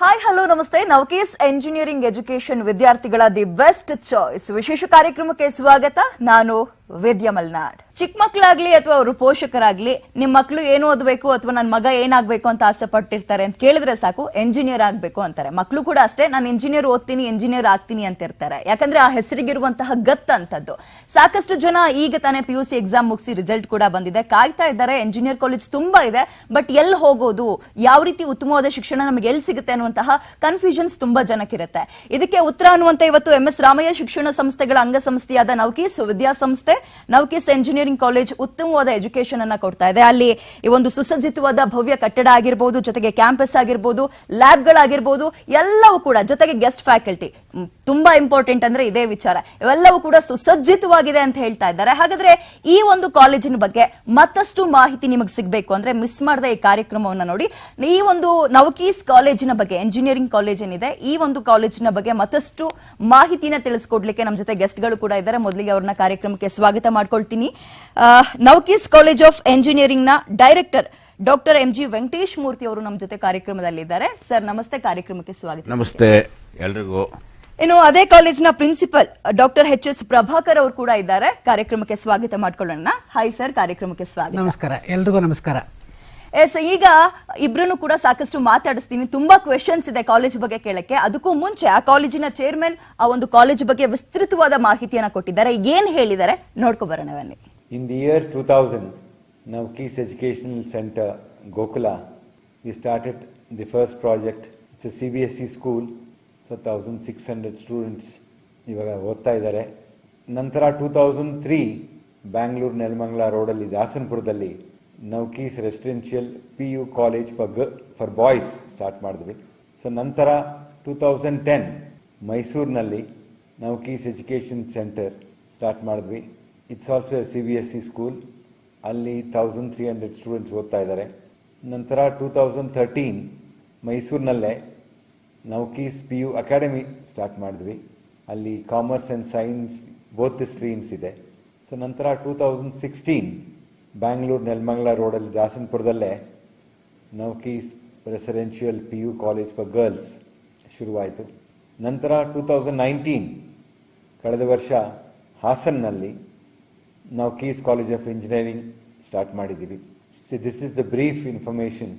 Hi hello ನಮಸ್ತೆ. ನವಕೀಸ್ engineering education ವಿದ್ಯಾರ್ಥಿಗಳ the best choice ವಿಶೇಷ ಕಾರ್ಯಕ್ರಮಕ್ಕೆ ಸ್ವಾಗತ. ನಾನು ವಿದ್ಯಾ ಮಲ್ನಾಡ್. ಚಿಕ್ಕ ಮಕ್ಕಳಾಗ್ಲಿ ಅಥವಾ ಅವರು ಪೋಷಕರಾಗ್ಲಿ ನಿಮ್ ಮಕ್ಕಳು ಏನು ಓದಬೇಕು ಅಥವಾ ನನ್ನ ಮಗ ಏನಾಗಬೇಕು ಅಂತ ಆಸೆ ಪಟ್ಟಿರ್ತಾರೆ ಅಂತ ಕೇಳಿದ್ರೆ ಸಾಕು ಎಂಜಿನಿಯರ್ ಆಗ್ಬೇಕು ಅಂತಾರೆ. ಮಕ್ಕಳು ಕೂಡ ಅಷ್ಟೇ, ನಾನು ಇಂಜಿನಿಯರ್ ಓದ್ತೀನಿ ಇಂಜಿನಿಯರ್ ಆಗ್ತೀನಿ ಅಂತ ಇರ್ತಾರೆ. ಯಾಕಂದ್ರೆ ಆ ಹೆಸರಿಗಿರುವಂತಹ ಗತ್ ಅಂತದ್ದು. ಸಾಕಷ್ಟು ಜನ ಈಗ ತಾನೇ PUC ಎಕ್ಸಾಮ್ ಮುಗಿಸಿ ರಿಸಲ್ಟ್ ಕೂಡ ಬಂದಿದೆ, ಕಾಯ್ತಾ ಇದ್ದಾರೆ. ಎಂಜಿನಿಯರ್ ಕಾಲೇಜ್ ತುಂಬಾ ಇದೆ, ಬಟ್ ಎಲ್ಲಿ ಹೋಗೋದು, ಯಾವ ರೀತಿ ಉತ್ತಮವಾದ ಶಿಕ್ಷಣ ನಮಗೆ ಎಲ್ಲಿ ಸಿಗುತ್ತೆ ಅನ್ನುವಂತಹ ಕನ್ಫ್ಯೂಷನ್ಸ್ ತುಂಬಾ ಜನಕ್ಕಿರುತ್ತೆ. ಇದಕ್ಕೆ ಉತ್ತರ ಅನ್ನುವಂತ ಇವತ್ತು MS ರಾಮಯ್ಯ ಶಿಕ್ಷಣ ಸಂಸ್ಥೆಗಳ ಅಂಗಸಂಸ್ಥೆಯಾದ ನವಕೀಸ್ ವಿದ್ಯಾಸಂಸ್ಥೆ, ನವಕೀಸ್ ಎಂಜಿನಿಯರಿಂಗ್ ಕಾಲೇಜ್ ಉತ್ತಮವಾದ ಎಜುಕೇಶನ್ ಅನ್ನ ಕೊಡ್ತಾ ಇದೆ. ಅಲ್ಲಿ ಈ ಒಂದು ಸುಸಜ್ಜಿತವಾದ ಭವ್ಯ ಕಟ್ಟಡ ಆಗಿರಬಹುದು, ಜೊತೆಗೆ ಕ್ಯಾಂಪಸ್ ಆಗಿರಬಹುದು, ಲ್ಯಾಬ್ಗಳಾಗಿರ್ಬೋದು, ಎಲ್ಲವೂ ಕೂಡ, ಜೊತೆಗೆ ಗೆಸ್ಟ್ ಫ್ಯಾಕಲ್ಟಿ ತುಂಬಾ ಇಂಪಾರ್ಟೆಂಟ್ ಅಂದ್ರೆ ಇದೇ ವಿಚಾರ, ಇವೆಲ್ಲವೂ ಕೂಡ ಸುಸಜ್ಜಿತವಾಗಿದೆ ಅಂತ ಹೇಳ್ತಾ ಇದ್ದಾರೆ. ಹಾಗಾದ್ರೆ ಈ ಒಂದು ಕಾಲೇಜಿನ ಬಗ್ಗೆ ಮತ್ತಷ್ಟು ಮಾಹಿತಿ ನಿಮಗೆ ಸಿಗಬೇಕು ಅಂದ್ರೆ ಮಿಸ್ ಮಾಡದೆ ಈ ಕಾರ್ಯಕ್ರಮವನ್ನ ನೋಡಿ. ಈ ಒಂದು ನವಕೀಸ್ ಕಾಲೇಜಿನ ಬಗ್ಗೆ, ಎಂಜಿನಿಯರಿಂಗ್ ಕಾಲೇಜ್ ಏನಿದೆ, ಈ ಒಂದು ಕಾಲೇಜಿನ ಬಗ್ಗೆ ಮತ್ತಷ್ಟು ಮಾಹಿತಿನ ತಿಳಿಸ್ಕೊಡ್ಲಿಕ್ಕೆ ನಮ್ಮ ಜೊತೆ ಗೆಸ್ಟ್ ಗಳು ಕೂಡ ಇದ್ದಾರೆ. ಮೊದಲಿಗೆ ಅವ್ರನ್ನ ಕಾರ್ಯಕ್ರಮಕ್ಕೆ ಸ್ವಾಗತ ಮಾಡ್ಕೊಳ್ತೀನಿ. ನವಕೀಸ್ ಕಾಲೇಜ್ ಆಫ್ ಎಂಜಿನಿಯರಿಂಗ್ ನ ಡೈರೆಕ್ಟರ್ ಡಾಕ್ಟರ್ MG ವೆಂಕಟೇಶ್ ಮೂರ್ತಿ ಅವರು ನಮ್ಮ ಜೊತೆ ಕಾರ್ಯಕ್ರಮದಲ್ಲಿದ್ದಾರೆ. ಸರ್ ನಮಸ್ತೆ, ಕಾರ್ಯಕ್ರಮಕ್ಕೆ ಸ್ವಾಗತ. ನಮಸ್ತೆ ಎಲ್ರಿಗೂ. ಇನ್ನು ಅದೇ ಕಾಲೇಜಿನ ಪ್ರಿನ್ಸಿಪಲ್ ಡಾಕ್ಟರ್ HS ಪ್ರಭಾಕರ್ ಅವರು ಕೂಡ ಇದ್ದಾರೆ, ಕಾರ್ಯಕ್ರಮಕ್ಕೆ ಸ್ವಾಗತ ಮಾಡ್ಕೊಳ್ಳೋಣ. ಹಾಯ್ ಸರ್, ಕಾರ್ಯಕ್ರಮಕ್ಕೆ ಸ್ವಾಗತ. ನಮಸ್ಕಾರ, ಎಲ್ರಿಗೂ ನಮಸ್ಕಾರ. ಎಸ್, ಈಗ ಇಬ್ರು ಕೂಡ ಸಾಕಷ್ಟು ಮಾತಾಡಿಸ್ತೀನಿ. ತುಂಬಾ ಕ್ವೆಶನ್ಸ್ ಇದೆ ಕಾಲೇಜ್ ಬಗ್ಗೆ ಕೇಳಕ್ಕೆ. ಅದಕ್ಕೂ ಮುಂಚೆ ಆ ಕಾಲೇಜಿನ ಚೇರ್ಮನ್ ಆ ಒಂದು ಕಾಲೇಜ್ ಬಗ್ಗೆ ವಿಸ್ತೃತವಾದ ಮಾಹಿತಿಯನ್ನ ಕೊಟ್ಟಿದ್ದಾರೆ. ಏನ್ ಹೇಳಿದ್ದಾರೆ ನೋಡ್ಕೊ ಬರೋಣ ಬನ್ನಿ. In the year 2000, Navkis Educational Center, Gokula, we started the first project. It's a CBSE school, so 1600 students ಇವಾಗ ಓದ್ತಾ ಇದ್ದಾರೆ. ನಂತರ 2003 ಬ್ಯಾಂಗ್ಳೂರ್ ನೆಲಮಂಗಲ ರೋಡಲ್ಲಿ ದಾಸನಪುರದಲ್ಲಿ Navkis residential PU college for boys start ಮಾಡಿದ್ವಿ. ಸೊ ನಂತರ 2010 ಮೈಸೂರಿನಲ್ಲಿ ನವಕೀಸ್ ಎಜುಕೇಷನ್ ಸೆಂಟರ್ ಸ್ಟಾರ್ಟ್ ಮಾಡಿದ್ವಿ. ಇಟ್ಸ್ ಆಲ್ಸೋ CBSE ಸ್ಕೂಲ್, ಅಲ್ಲಿ 1300 ಸ್ಟೂಡೆಂಟ್ಸ್ ಓದ್ತಾ ಇದ್ದಾರೆ. ನಂತರ 2013 ಮೈಸೂರಿನಲ್ಲೇ ನವಕೀಸ್ PU ಅಕಾಡೆಮಿ ಸ್ಟಾರ್ಟ್ ಮಾಡಿದ್ವಿ. ಅಲ್ಲಿ commerce and science both streams ಇದೆ. ಸೊ ನಂತರ 2016 ಬ್ಯಾಂಗ್ಳೂರ್ ನೆಲಮಂಗಲ ರೋಡಲ್ಲಿ ದಾಸನಪುರದಲ್ಲೇ Navkis residential PU college for girls ಶುರುವಾಯಿತು. ನಂತರ 2019 ಕಳೆದ ವರ್ಷ ಹಾಸನ್ನಲ್ಲಿ Navkis college of engineering start ಮಾಡಿದ್ದೀವಿ. This is the brief information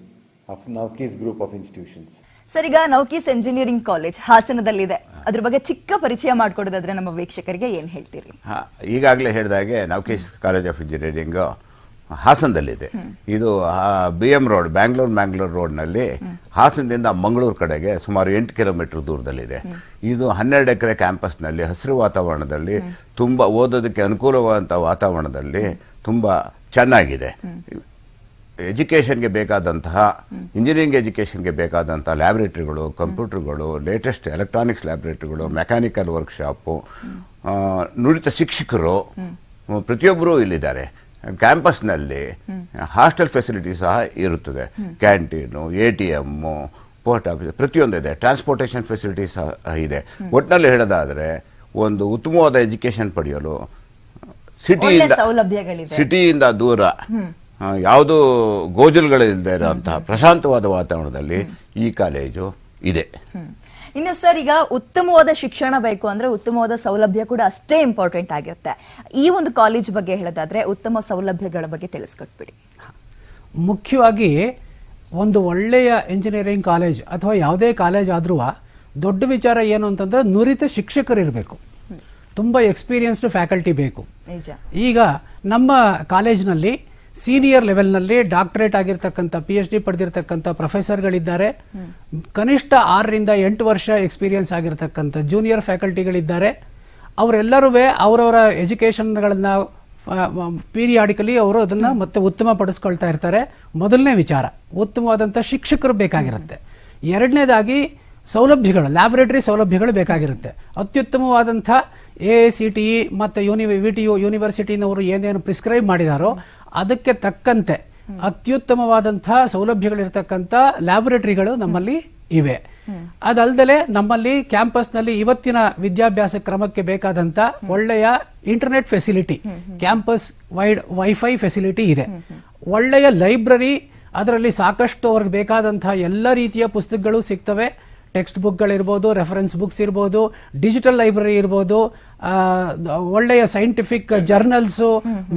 of Navkis group of institutions. Sir, ಈಗ ನವಕೀಸ್ ಎಂಜಿನಿಯರಿಂಗ್ ಕಾಲೇಜ್ ಹಾಸನದಲ್ಲಿದೆ, ಅದ್ರ ಬಗ್ಗೆ ಚಿಕ್ಕ ಪರಿಚಯ ಮಾಡ್ಕೊಡೋದಾದ್ರೆ ನಮ್ಮ ವೀಕ್ಷಕರಿಗೆ ಏನ್ ಹೇಳ್ತೀರಿ? ಈಗಾಗಲೇ ಹೇಳಿದಾಗೆ ನವಕೀಸ್ ಕಾಲೇಜ್ ಆಫ್ ಇಂಜಿನಿಯರಿಂಗ್ ಹಾಸನದಲ್ಲಿದೆ. ಇದು BM ರೋಡ್, ಬ್ಯಾಂಗ್ಳೂರ್ ರೋಡ್ನಲ್ಲಿ ಹಾಸನದಿಂದ ಮಂಗಳೂರು ಕಡೆಗೆ ಸುಮಾರು 8 ಕಿಲೋಮೀಟರ್ ದೂರದಲ್ಲಿದೆ. ಇದು 12 ಎಕರೆ ಕ್ಯಾಂಪಸ್ನಲ್ಲಿ ಹಸಿರು ವಾತಾವರಣದಲ್ಲಿ ತುಂಬಾ ಓದೋದಕ್ಕೆ ಅನುಕೂಲವಾದಂಥ ವಾತಾವರಣದಲ್ಲಿ ತುಂಬಾ ಚೆನ್ನಾಗಿದೆ. ಎಜುಕೇಷನ್ಗೆ ಬೇಕಾದಂತಹ, ಇಂಜಿನಿಯರಿಂಗ್ ಎಜುಕೇಷನ್ಗೆ ಬೇಕಾದಂತಹ ಲ್ಯಾಬ್ರೇಟರಿಗಳು, ಕಂಪ್ಯೂಟರ್ಗಳು, ಲೇಟೆಸ್ಟ್ ಎಲೆಕ್ಟ್ರಾನಿಕ್ಸ್ ಲ್ಯಾಬ್ರೇಟರಿಗಳು, ಮೆಕ್ಯಾನಿಕಲ್ ವರ್ಕ್ಶಾಪು, ನುರಿತ ಶಿಕ್ಷಕರು ಪ್ರತಿಯೊಬ್ಬರೂ ಇಲ್ಲಿದ್ದಾರೆ. ಕ್ಯಾಂಪಸ್ನಲ್ಲಿ ಹಾಸ್ಟೆಲ್ ಫೆಸಿಲಿಟಿ ಸಹ ಇರುತ್ತದೆ. ಕ್ಯಾಂಟೀನು, ATM, ಪೋಸ್ಟ್ ಆಫೀಸ್ ಪ್ರತಿಯೊಂದು ಇದೆ. ಟ್ರಾನ್ಸ್ಪೋರ್ಟೇಷನ್ ಫೆಸಿಲಿಟಿ ಸಹ ಇದೆ. ಒಟ್ಟಿನಲ್ಲಿ ಹೇಳೋದಾದ್ರೆ ಒಂದು ಉತ್ತಮವಾದ ಎಜುಕೇಶನ್ ಪಡೆಯಲು ಸಿಟಿಯಿಂದ ದೂರ, ಯಾವುದೂ ಗೋಜಲುಗಳಿಲ್ಲದೆ ಇರುವಂತಹ ಪ್ರಶಾಂತವಾದ ವಾತಾವರಣದಲ್ಲಿ ಈ ಕಾಲೇಜು ಇದೆ. ಇನ್ನು ಸರ್, ಈಗ ಉತ್ತಮವಾದ ಶಿಕ್ಷಣ ಬೇಕು ಅಂದ್ರೆ ಉತ್ತಮವಾದ ಸೌಲಭ್ಯ ಕೂಡ ಅಷ್ಟೇ ಇಂಪಾರ್ಟೆಂಟ್ ಆಗಿರುತ್ತೆ. ಈ ಒಂದು ಕಾಲೇಜ್ ಬಗ್ಗೆ ಹೇಳೋದಾದ್ರೆ ಉತ್ತಮ ಸೌಲಭ್ಯಗಳ ಬಗ್ಗೆ ತಿಳಿಸ್ಕೊಟ್ಬಿಡಿ. ಮುಖ್ಯವಾಗಿ ಒಂದು ಒಳ್ಳೆಯ ಇಂಜಿನಿಯರಿಂಗ್ ಕಾಲೇಜ್ ಅಥವಾ ಯಾವುದೇ ಕಾಲೇಜ್ ಆದ್ರೂ ದೊಡ್ಡ ವಿಚಾರ ಏನು ಅಂತಂದ್ರೆ ನುರಿತ ಶಿಕ್ಷಕರು ಇರಬೇಕು, ತುಂಬಾ ಎಕ್ಸ್ಪೀರಿಯನ್ಸ್ಡ್ ಫ್ಯಾಕಲ್ಟಿ ಬೇಕು. ಈಗ ನಮ್ಮ ಕಾಲೇಜ್ನಲ್ಲಿ ಸೀನಿಯರ್ ಲೆವೆಲ್ನಲ್ಲಿ ಡಾಕ್ಟರೇಟ್ ಆಗಿರ್ತಕ್ಕಂಥ PhD ಪಡೆದಿರ್ತಕ್ಕಂಥ ಪ್ರೊಫೆಸರ್ಗಳಿದ್ದಾರೆ. ಕನಿಷ್ಠ 6 ರಿಂದ 8 ವರ್ಷ ಎಕ್ಸ್ಪೀರಿಯನ್ಸ್ ಆಗಿರ್ತಕ್ಕಂಥ ಜೂನಿಯರ್ ಫ್ಯಾಕಲ್ಟಿಗಳಿದ್ದಾರೆ. ಅವರೆಲ್ಲರೂ ಅವರವರ ಎಜುಕೇಶನ್ಗಳನ್ನ ಪೀರಿಯಾಡಿಕಲಿ ಅವರು ಅದನ್ನ ಮತ್ತೆ ಉತ್ತಮ ಪಡಿಸ್ಕೊಳ್ತಾ ಇರ್ತಾರೆ. ಮೊದಲನೇ ವಿಚಾರ ಉತ್ತಮವಾದಂಥ ಶಿಕ್ಷಕರು ಬೇಕಾಗಿರುತ್ತೆ. ಎರಡನೇದಾಗಿ ಸೌಲಭ್ಯಗಳು, ಲ್ಯಾಬೊರೇಟರಿ ಸೌಲಭ್ಯಗಳು ಬೇಕಾಗಿರುತ್ತೆ. ಅತ್ಯುತ್ತಮವಾದಂಥ AICTE ಮತ್ತು VTU ಯೂನಿವರ್ಸಿಟಿನವರು ಏನೇನು ಪ್ರಿಸ್ಕ್ರೈಬ್ ಮಾಡಿದಾರೋ ಅದಕ್ಕೆ ತಕ್ಕಂತೆ ಅತ್ಯುತ್ತಮವಾದಂತಹ ಸೌಲಭ್ಯಗಳಿರ್ತಕ್ಕಂಥ ಲ್ಯಾಬೊರೇಟರಿಗಳು ನಮ್ಮಲ್ಲಿ ಇವೆ. ಅದಲ್ಲದೆ ನಮ್ಮಲ್ಲಿ ಕ್ಯಾಂಪಸ್ನಲ್ಲಿ ಇವತ್ತಿನ ವಿದ್ಯಾಭ್ಯಾಸ ಕ್ರಮಕ್ಕೆ ಬೇಕಾದಂತ ಒಳ್ಳೆಯ internet facility, campus wide wifi facility ಇದೆ. ಒಳ್ಳೆಯ ಲೈಬ್ರರಿ, ಅದರಲ್ಲಿ ಸಾಕಷ್ಟು ಅವ್ರಿಗೆ ಬೇಕಾದಂತಹ ಎಲ್ಲ ರೀತಿಯ ಪುಸ್ತಕಗಳು ಸಿಗ್ತವೆ. ಟೆಕ್ಸ್ಟ್ ಬುಕ್ಗಳಿರ್ಬೋದು, ರೆಫರೆನ್ಸ್ ಬುಕ್ಸ್ ಇರ್ಬೋದು, ಡಿಜಿಟಲ್ ಲೈಬ್ರರಿ ಇರ್ಬೋದು, ಒಳ್ಳೆಯ ಸೈಂಟಿಫಿಕ್ ಜರ್ನಲ್ಸು,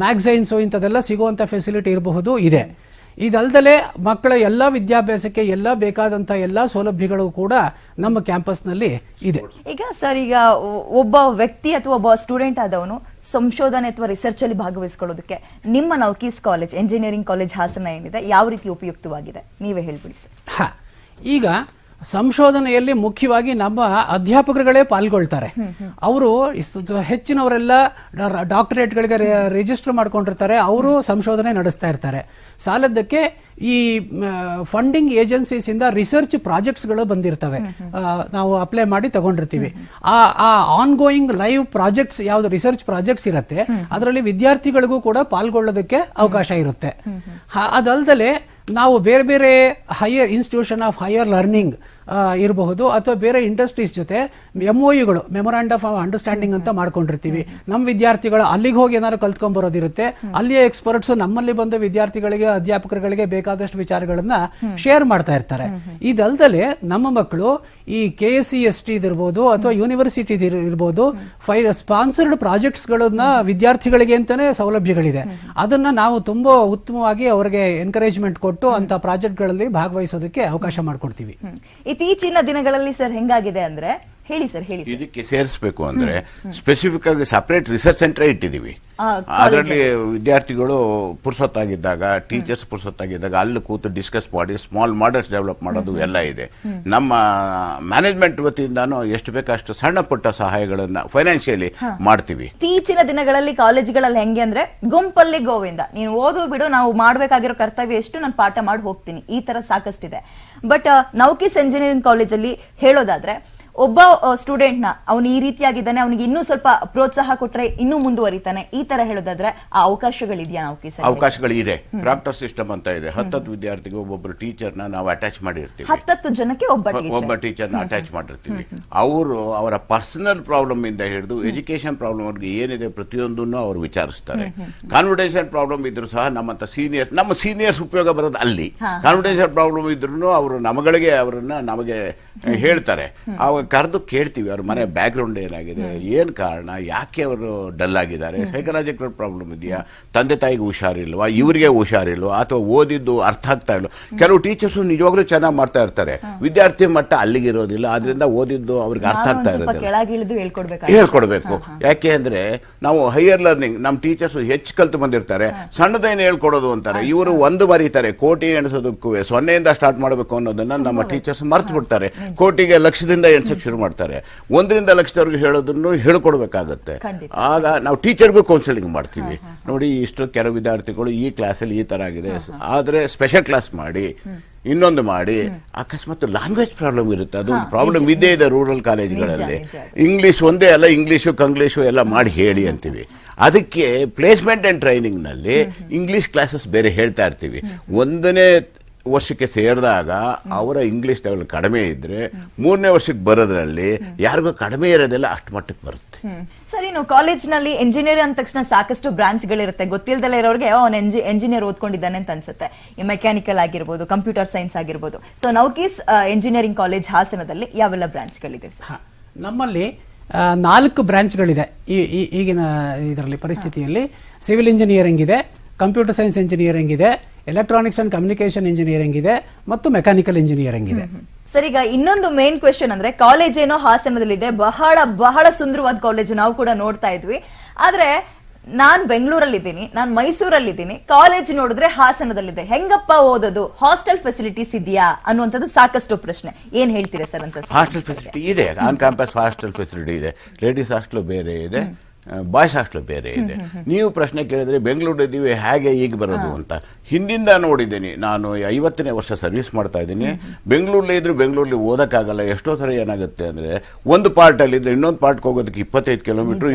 ಮ್ಯಾಗಝೈನ್ಸು ಇಂಥದೆಲ್ಲ ಸಿಗುವಂಥ ಫೆಸಿಲಿಟಿ ಇರಬಹುದು ಇದೆ. ಇದಲ್ದಲೆ ಮಕ್ಕಳ ಎಲ್ಲ ವಿದ್ಯಾಭ್ಯಾಸಕ್ಕೆ ಎಲ್ಲ ಬೇಕಾದಂಥ ಎಲ್ಲ ಸೌಲಭ್ಯಗಳು ಕೂಡ ನಮ್ಮ ಕ್ಯಾಂಪಸ್ನಲ್ಲಿ ಇದೆ. ಈಗ ಸರ್, ಈಗ ಒಬ್ಬ ವ್ಯಕ್ತಿ ಅಥವಾ ಒಬ್ಬ ಸ್ಟೂಡೆಂಟ್ ಆದವನು ಸಂಶೋಧನೆ ಅಥವಾ ರಿಸರ್ಚ್ ಅಲ್ಲಿ ಭಾಗವಹಿಸಿಕೊಳ್ಳೋದಕ್ಕೆ ನಿಮ್ಮ Navkis college, engineering college Hassan ಏನಿದೆ, ಯಾವ ರೀತಿ ಉಪಯುಕ್ತವಾಗಿದೆ ನೀವೇ ಹೇಳ್ಬಿಡಿ ಸರ್. ಈಗ ಸಂಶೋಧನೆಯಲ್ಲಿ ಮುಖ್ಯವಾಗಿ ನಮ್ಮ ಅಧ್ಯಾಪಕರುಗಳೇ ಪಾಲ್ಗೊಳ್ತಾರೆ. ಅವರು ಹೆಚ್ಚಿನವರೆಲ್ಲ ಡಾಕ್ಟರೇಟ್ಗಳಿಗೆ ರಿಜಿಸ್ಟರ್ ಮಾಡ್ಕೊಂಡಿರ್ತಾರೆ, ಅವರು ಸಂಶೋಧನೆ ನಡೆಸ್ತಾ ಇರ್ತಾರೆ. ಸಾಲದ್ದಕ್ಕೆ ಈ ಫಂಡಿಂಗ್ ಏಜೆನ್ಸೀಸ್ ಇಂದ ರಿಸರ್ಚ್ ಪ್ರಾಜೆಕ್ಟ್ಸ್ಗಳು ಬಂದಿರ್ತವೆ, ನಾವು ಅಪ್ಲೈ ಮಾಡಿ ತಗೊಂಡಿರ್ತೀವಿ. ಆ ಆನ್ ಗೋಯಿಂಗ್ ಲೈವ್ ಪ್ರಾಜೆಕ್ಟ್ಸ್ ಯಾವ್ದು ರಿಸರ್ಚ್ ಪ್ರಾಜೆಕ್ಟ್ಸ್ ಇರುತ್ತೆ, ಅದರಲ್ಲಿ ವಿದ್ಯಾರ್ಥಿಗಳಿಗೂ ಕೂಡ ಪಾಲ್ಗೊಳ್ಳೋದಕ್ಕೆ ಅವಕಾಶ ಇರುತ್ತೆ. ಅದಲ್ದಲೆ ನಾವು ಬೇರೆ ಬೇರೆ higher institution of higher learning ಇರಬಹುದು ಅಥವಾ ಬೇರೆ ಇಂಡಸ್ಟ್ರೀಸ್ ಜೊತೆ MOUಗಳು, ಮೆಮೊರಾಂಡಮ್ ಆಫ್ ಅಂಡರ್ಸ್ಟ್ಯಾಂಡಿಂಗ್ ಅಂತ ಮಾಡ್ಕೊಂಡಿರ್ತೀವಿ. ನಮ್ಮ ವಿದ್ಯಾರ್ಥಿಗಳು ಅಲ್ಲಿಗೆ ಹೋಗಿ ಏನಾದ್ರು ಕಲ್ತ್ಕೊಂಡ್ ಬರೋದಿರುತ್ತೆ, ಅಲ್ಲಿಯ ಎಕ್ಸ್ಪರ್ಟ್ಸ್ ನಮ್ಮಲ್ಲಿ ಬಂದು ವಿದ್ಯಾರ್ಥಿಗಳಿಗೆ, ಅಧ್ಯಾಪಕರುಗಳಿಗೆ ಬೇಕಾದಷ್ಟು ವಿಚಾರಗಳನ್ನ ಶೇರ್ ಮಾಡ್ತಾ ಇರ್ತಾರೆ. ಇದಲ್ದಲೆ ನಮ್ಮ ಮಕ್ಕಳು ಈ KSCST ಇರ್ಬೋದು ಅಥವಾ ಯೂನಿವರ್ಸಿಟಿ ಇರ್ಬೋದು, ಸ್ಪಾನ್ಸರ್ಡ್ ಪ್ರಾಜೆಕ್ಟ್ಸ್ ಗಳನ್ನ ವಿದ್ಯಾರ್ಥಿಗಳಿಗೆ ಅಂತಾನೆ ಸೌಲಭ್ಯಗಳಿದೆ. ಅದನ್ನ ನಾವು ತುಂಬಾ ಉತ್ತಮವಾಗಿ ಅವರಿಗೆ ಎನ್ಕರೇಜ್ಮೆಂಟ್ ಕೊಟ್ಟು ಅಂತ ಪ್ರಾಜೆಕ್ಟ್ ಗಳಲ್ಲಿ ಭಾಗವಹಿಸೋದಕ್ಕೆ ಅವಕಾಶ ಮಾಡಿಕೊಡ್ತೀವಿ. ಇತ್ತೀಚಿನ ದಿನಗಳಲ್ಲಿ ಸರ್ ಹೆಂಗಾಗಿದೆ ಅಂದ್ರೆ, ಹೇಳಿ ಸರ್, ಹೇಳಿ. ಇದಕ್ಕೆ ಸೇರಿಸಬೇಕು ಅಂದ್ರೆ ಸ್ಪೆಸಿಫಿಕ್ ಆಗಿ ಸಪರೇಟ್ ರಿಸರ್ಚ್ ಸೆಂಟರ್ ಇಟ್ಟಿದೀವಿ. ಅದರಲ್ಲಿ ವಿದ್ಯಾರ್ಥಿಗಳು ಪುರ್ಸೊತ್ತಾಗಿದ್ದಾಗ, ಟೀಚರ್ಸ್ ಪುರ್ಸೊತ್ತಾಗಿದ್ದಾಗ ಅಲ್ಲಿ ಕೂತು ಡಿಸ್ಕಸ್ ಮಾಡಿ ಸ್ಮಾಲ್ ಮಾಡೆಲ್ಸ್ ಡೆವಲಪ್ ಮಾಡೋದು ಎಲ್ಲ ಇದೆ. ನಮ್ಮ ಮ್ಯಾನೇಜ್ಮೆಂಟ್ ವತಿಯಿಂದಾನು ಎಷ್ಟು ಬೇಕಷ್ಟು ಸಣ್ಣ ಪುಟ್ಟ ಸಹಾಯಗಳನ್ನ ಫೈನಾನ್ಷಿಯಲಿ ಮಾಡ್ತೀವಿ. ಇತ್ತೀಚಿನ ದಿನಗಳಲ್ಲಿ ಕಾಲೇಜುಗಳಲ್ಲಿ ಹೆಂಗೆ ಅಂದ್ರೆ, ಗುಂಪಲ್ಲಿ ಗೋವಿಂದ, ನೀನು ಓದು ಬಿಡು, ನಾವು ಮಾಡ್ಬೇಕಾಗಿರೋ ಕರ್ತವ್ಯ ಎಷ್ಟು, ನಾನು ಪಾಠ ಮಾಡಿ ಹೋಗ್ತೀನಿ, ಈ ತರ ಸಾಕಷ್ಟಿದೆ. ಬಟ್ ನೌಕೀಸ್ ಎಂಜಿನಿಯರಿಂಗ್ ಕಾಲೇಜಲ್ಲಿ ಹೇಳೋದಾದ್ರೆ, ಒಬ್ಬ ಸ್ಟೂಡೆಂಟ್ ನ ಅವನು ಈ ರೀತಿಯಾಗಿದ್ದಾನೆ, ಅವನಿಗೆ ಇನ್ನೂ ಸ್ವಲ್ಪ ಪ್ರೋತ್ಸಾಹ ಕೊಟ್ರೆ ಇನ್ನೂ ಮುಂದುವರಿತಾನೆ, ಈ ತರ ಹೇಳೋದಾದ್ರೆ ಆ ಅವಕಾಶಗಳಿದೆಯಾ ನೌಕೀಸ್? ಅವಕಾಶಗಳಿದೆ. ಪ್ರಾಕ್ಟರ್ ಸಿಸ್ಟಮ್ ಅಂತ ಇದೆ. 10 ವಿದ್ಯಾರ್ಥಿಗೆ ಒಬ್ಬೊಬ್ರು ಟೀಚರ್ ನಾವು ಅಟ್ಯಾಚ್ ಮಾಡಿರ್ತೀವಿ. 10 ಜನಕ್ಕೆ ಒಬ್ಬ ಟೀಚರ್ನ ಅಟ್ಯಾಚ್ ಮಾಡಿರ್ತೀವಿ. ಅವರು ಅವರ ಪರ್ಸನಲ್ ಪ್ರಾಬ್ಲಮ್ ಇಂದ ಹಿಡಿದು ಎಜುಕೇಶನ್ ಪ್ರಾಬ್ಲಮ್ ಅವ್ರಿಗೆ ಏನಿದೆ ಪ್ರತಿಯೊಂದನ್ನು ಅವರು ವಿಚಾರಿಸ್ತಾರೆ. ಕಾನ್ಫಿಡೆನ್ಷಿಯಲ್ ಪ್ರಾಬ್ಲಮ್ ಇದ್ರು ಸಹ ನಮ್ಮ ಸೀನಿಯರ್ಸ್ ಉಪಯೋಗ ಬರೋದು ಅಲ್ಲಿ. ಕಾನ್ಫಿಡೆನ್ಷಿಯಲ್ ಪ್ರಾಬ್ಲಮ್ ಇದ್ರು ಅವರು ನಮಗೆ ಹೇಳ್ತಾರೆ. ಅವಾಗ ಕರೆದು ಕೇಳ್ತೀವಿ ಅವ್ರ ಮನೆ ಬ್ಯಾಕ್ ಗ್ರೌಂಡ್ ಏನಾಗಿದೆ, ಏನ್ ಕಾರಣ, ಯಾಕೆ ಅವರು ಡಲ್ ಆಗಿದ್ದಾರೆ, ಸೈಕಲಾಜಿಕಲ್ ಪ್ರಾಬ್ಲಮ್ ಇದೆಯಾ, ತಂದೆ ತಾಯಿಗೆ ಹುಷಾರಿಲ್ವಾ, ಇವರಿಗೆ ಹುಷಾರಿಲ್ವಾ, ಅಥವಾ ಓದಿದ್ದು ಅರ್ಥ ಆಗ್ತಾ ಇಲ್ಲ. ಕೆಲವು ಟೀಚರ್ಸ್ ನಿಜವಾಗ್ಲೂ ಚೆನ್ನಾಗಿ ಮಾಡ್ತಾ ಇರ್ತಾರೆ, ವಿದ್ಯಾರ್ಥಿ ಮಟ್ಟ ಅಲ್ಲಿಗಿರೋದಿಲ್ಲ, ಆದ್ರಿಂದ ಓದಿದ್ದು ಅವ್ರಿಗೆ ಅರ್ಥ ಆಗ್ತಾ ಇರೋದಿಲ್ಲ, ಹೇಳ್ಕೊಡ್ಬೇಕು. ಯಾಕೆ ಅಂದ್ರೆ ನಾವು ಹೈಯರ್ ಲರ್ನಿಂಗ್, ನಮ್ಮ ಟೀಚರ್ಸ್ ಹೆಚ್ಚು ಕಲ್ತು ಬಂದಿರ್ತಾರೆ, ಸಣ್ಣದೇನು ಹೇಳ್ಕೊಡೋದು ಅಂತಾರೆ. ಇವರು ಒಂದು ಮರೀತಾರೆ, ಕೋಟಿ ಎಣಿಸೋದಕ್ಕೂ 0ಯಿಂದ ಸ್ಟಾರ್ಟ್ ಮಾಡಬೇಕು ಅನ್ನೋದನ್ನ ನಮ್ಮ ಟೀಚರ್ಸ್ ಮರ್ತು ಬಿಡ್ತಾರೆ. ಕೋಟಿಗೆ ಲಕ್ಷದಿಂದ ಎಣ್ಸಕ್ ಶುರು ಮಾಡ್ತಾರೆ. 1ರಿಂದ ಲಕ್ಷದವರೆಗೆ ಹೇಳೋದನ್ನು ಹೇಳ್ಕೊಡ್ಬೇಕಾಗತ್ತೆ. ಆಗ ನಾವು ಟೀಚರ್ಗೂ ಕೌನ್ಸಿಲಿಂಗ್ ಮಾಡ್ತೀವಿ. ನೋಡಿ, ಇಷ್ಟು ಕೆಲವು ವಿದ್ಯಾರ್ಥಿಗಳು ಈ ಕ್ಲಾಸಲ್ಲಿ ಈ ತರ ಆಗಿದೆ, ಆದ್ರೆ ಸ್ಪೆಷಲ್ ಕ್ಲಾಸ್ ಮಾಡಿ, ಇನ್ನೊಂದು ಮಾಡಿ. ಅಕಸ್ಮಾತ್ ಲ್ಯಾಂಗ್ವೇಜ್ ಪ್ರಾಬ್ಲಮ್ ಇರುತ್ತೆ, ಅದು ಪ್ರಾಬ್ಲಮ್ ಇದ್ದೇ ಇದೆ ರೂರಲ್ ಕಾಲೇಜ್ಗಳಲ್ಲಿ. ಇಂಗ್ಲಿಷ್ ಒಂದೇ ಅಲ್ಲ, ಇಂಗ್ಲಿಷು ಕಂಗ್ಲೀಷು ಎಲ್ಲ ಮಾಡಿ ಹೇಳಿ ಅಂತೀವಿ. ಅದಕ್ಕೆ ಪ್ಲೇಸ್ಮೆಂಟ್ ಅಂಡ್ ಟ್ರೈನಿಂಗ್ ನಲ್ಲಿ ಇಂಗ್ಲಿಷ್ ಕ್ಲಾಸಸ್ ಬೇರೆ ಹೇಳ್ತಾ ಇರ್ತೀವಿ. 1ನೇ ವರ್ಷಕ್ಕೆ ಸೇರಿದಾಗ ಅವರ ಇಂಗ್ಲಿಷ್ ಲೆವೆಲ್ ಕಡಿಮೆ ಇದ್ರೆ 3ನೇ ವರ್ಷಕ್ಕೆ ಬರೋದ್ರಲ್ಲಿ ಯಾರಿಗೂ ಕಡಿಮೆ ಇರೋದಿಲ್ಲ, ಅಷ್ಟು ಮಟ್ಟಕ್ಕೆ ಬರುತ್ತೆ. ಸರಿ, ನಾವು ಕಾಲೇಜ್ನಲ್ಲಿ ಎಂಜಿನಿಯರ್ ಅಂದ ತಕ್ಷಣ ಸಾಕಷ್ಟು ಬ್ರಾಂಚ್ಗಳಿರುತ್ತೆ. ಗೊತ್ತಿಲ್ಲದಲ್ಲೇ ಇರೋರಿಗೆ ಅವನು ಎಂಜಿನಿಯರ್ ಓದ್ಕೊಂಡಿದ್ದಾನೆ ಅಂತ ಅನ್ಸುತ್ತೆ. ಈ ಮೆಕ್ಯಾನಿಕಲ್ ಆಗಿರ್ಬೋದು, ಕಂಪ್ಯೂಟರ್ ಸೈನ್ಸ್ ಆಗಿರ್ಬೋದು. ಸೊ ನೌಕೀಸ್ ಎಂಜಿನಿಯರಿಂಗ್ ಕಾಲೇಜ್ ಹಾಸನದಲ್ಲಿ ಯಾವೆಲ್ಲ ಬ್ರಾಂಚ್ಗಳಿದೆ ಸರ್? ನಮ್ಮಲ್ಲಿ 4 ಬ್ರಾಂಚ್ಗಳಿದೆ ಈಗಿನ ಇದರಲ್ಲಿ ಪರಿಸ್ಥಿತಿಯಲ್ಲಿ. ಸಿವಿಲ್ ಇಂಜಿನಿಯರಿಂಗ್ ಇದೆ, ಕಂಪ್ಯೂಟರ್ ಸೈನ್ಸ್ ಇಂಜಿನಿಯರಿಂಗ್ ಇದೆ, ಎಲೆಕ್ಟ್ರಾನಿಕ್ಸ್ ಅಂಡ್ ಕಮ್ಯುನಿಕೇಶನ್ ಇಂಜಿನಿಯರಿಂಗ್ ಇದೆ, ಮತ್ತು ಮೆಕ್ಯಾನಿಕಲ್ ಇಂಜಿನಿಯರಿಂಗ್ ಇದೆ. ಸರ್, ಈಗ ಇನ್ನೊಂದು ಮೇನ್ ಕ್ವೆಶ್ಚನ್ ಅಂದ್ರೆ, ಕಾಲೇಜ್ ಏನೋ ಹಾಸನದಲ್ಲಿದೆ, ಬಹಳ ಬಹಳ ಸುಂದರವಾದ ಕಾಲೇಜು, ನಾವು ಕೂಡ ನೋಡ್ತಾ ಇದ್ವಿ. ಆದ್ರೆ ನಾನ್ ಬೆಂಗಳೂರಲ್ಲಿದ್ದೀನಿ, ನಾನ್ ಮೈಸೂರಲ್ಲಿದ್ದೀನಿ, ಕಾಲೇಜ್ ನೋಡಿದ್ರೆ ಹಾಸನದಲ್ಲಿದೆ, ಹೆಂಗಪ್ಪ ಓದೋದು? ಹಾಸ್ಟೆಲ್ ಫೆಸಿಲಿಟೀಸ್ ಇದೆಯಾ ಅನ್ನುವಂಥದ್ದು ಸಾಕಷ್ಟು ಪ್ರಶ್ನೆ. ಏನ್ ಹೇಳ್ತೀರಾ ಸರ್ ಅಂತ? ಹಾಸ್ಟೆಲ್ ಫೆಸಿಲಿಟಿ ಇದೆ, ಆನ್ ಕ್ಯಾಂಪಸ್ ಹಾಸ್ಟೆಲ್ ಫೆಸಿಲಿಟಿ ಇದೆ. ಲೇಡೀಸ್ ಹಾಸ್ಟೆಲ್ ಬೇರೆ ಇದೆ, ಬಾಯ್ಸ್ ಹಾಸ್ಟೆಲ್ ಬೇರೆ ಇದೆ. ನೀವು ಪ್ರಶ್ನೆ ಕೇಳಿದ್ರೆ ಬೆಂಗಳೂರಿದ್ದೀವಿ ಹೇಗೆ ಈಗ ಬರೋದು ಅಂತ. ಹಿಂದಿಂದ ನೋಡಿದ್ದೀನಿ, ನಾನು 50ನೇ ವರ್ಷ ಸರ್ವಿಸ್ ಮಾಡ್ತಾ ಇದ್ದೀನಿ. ಬೆಂಗಳೂರಲ್ಲಿ ಇದ್ರೆ ಬೆಂಗಳೂರಲ್ಲಿ ಓದಕ್ಕಾಗಲ್ಲ. ಎಷ್ಟೋ ಸರಿ ಏನಾಗುತ್ತೆ ಅಂದ್ರೆ, ಒಂದು ಪಾರ್ಟ್ ಅಲ್ಲಿ ಇದ್ರೆ ಇನ್ನೊಂದು ಪಾರ್ಟ್ಗೆ ಹೋಗೋದಕ್ಕೆ 25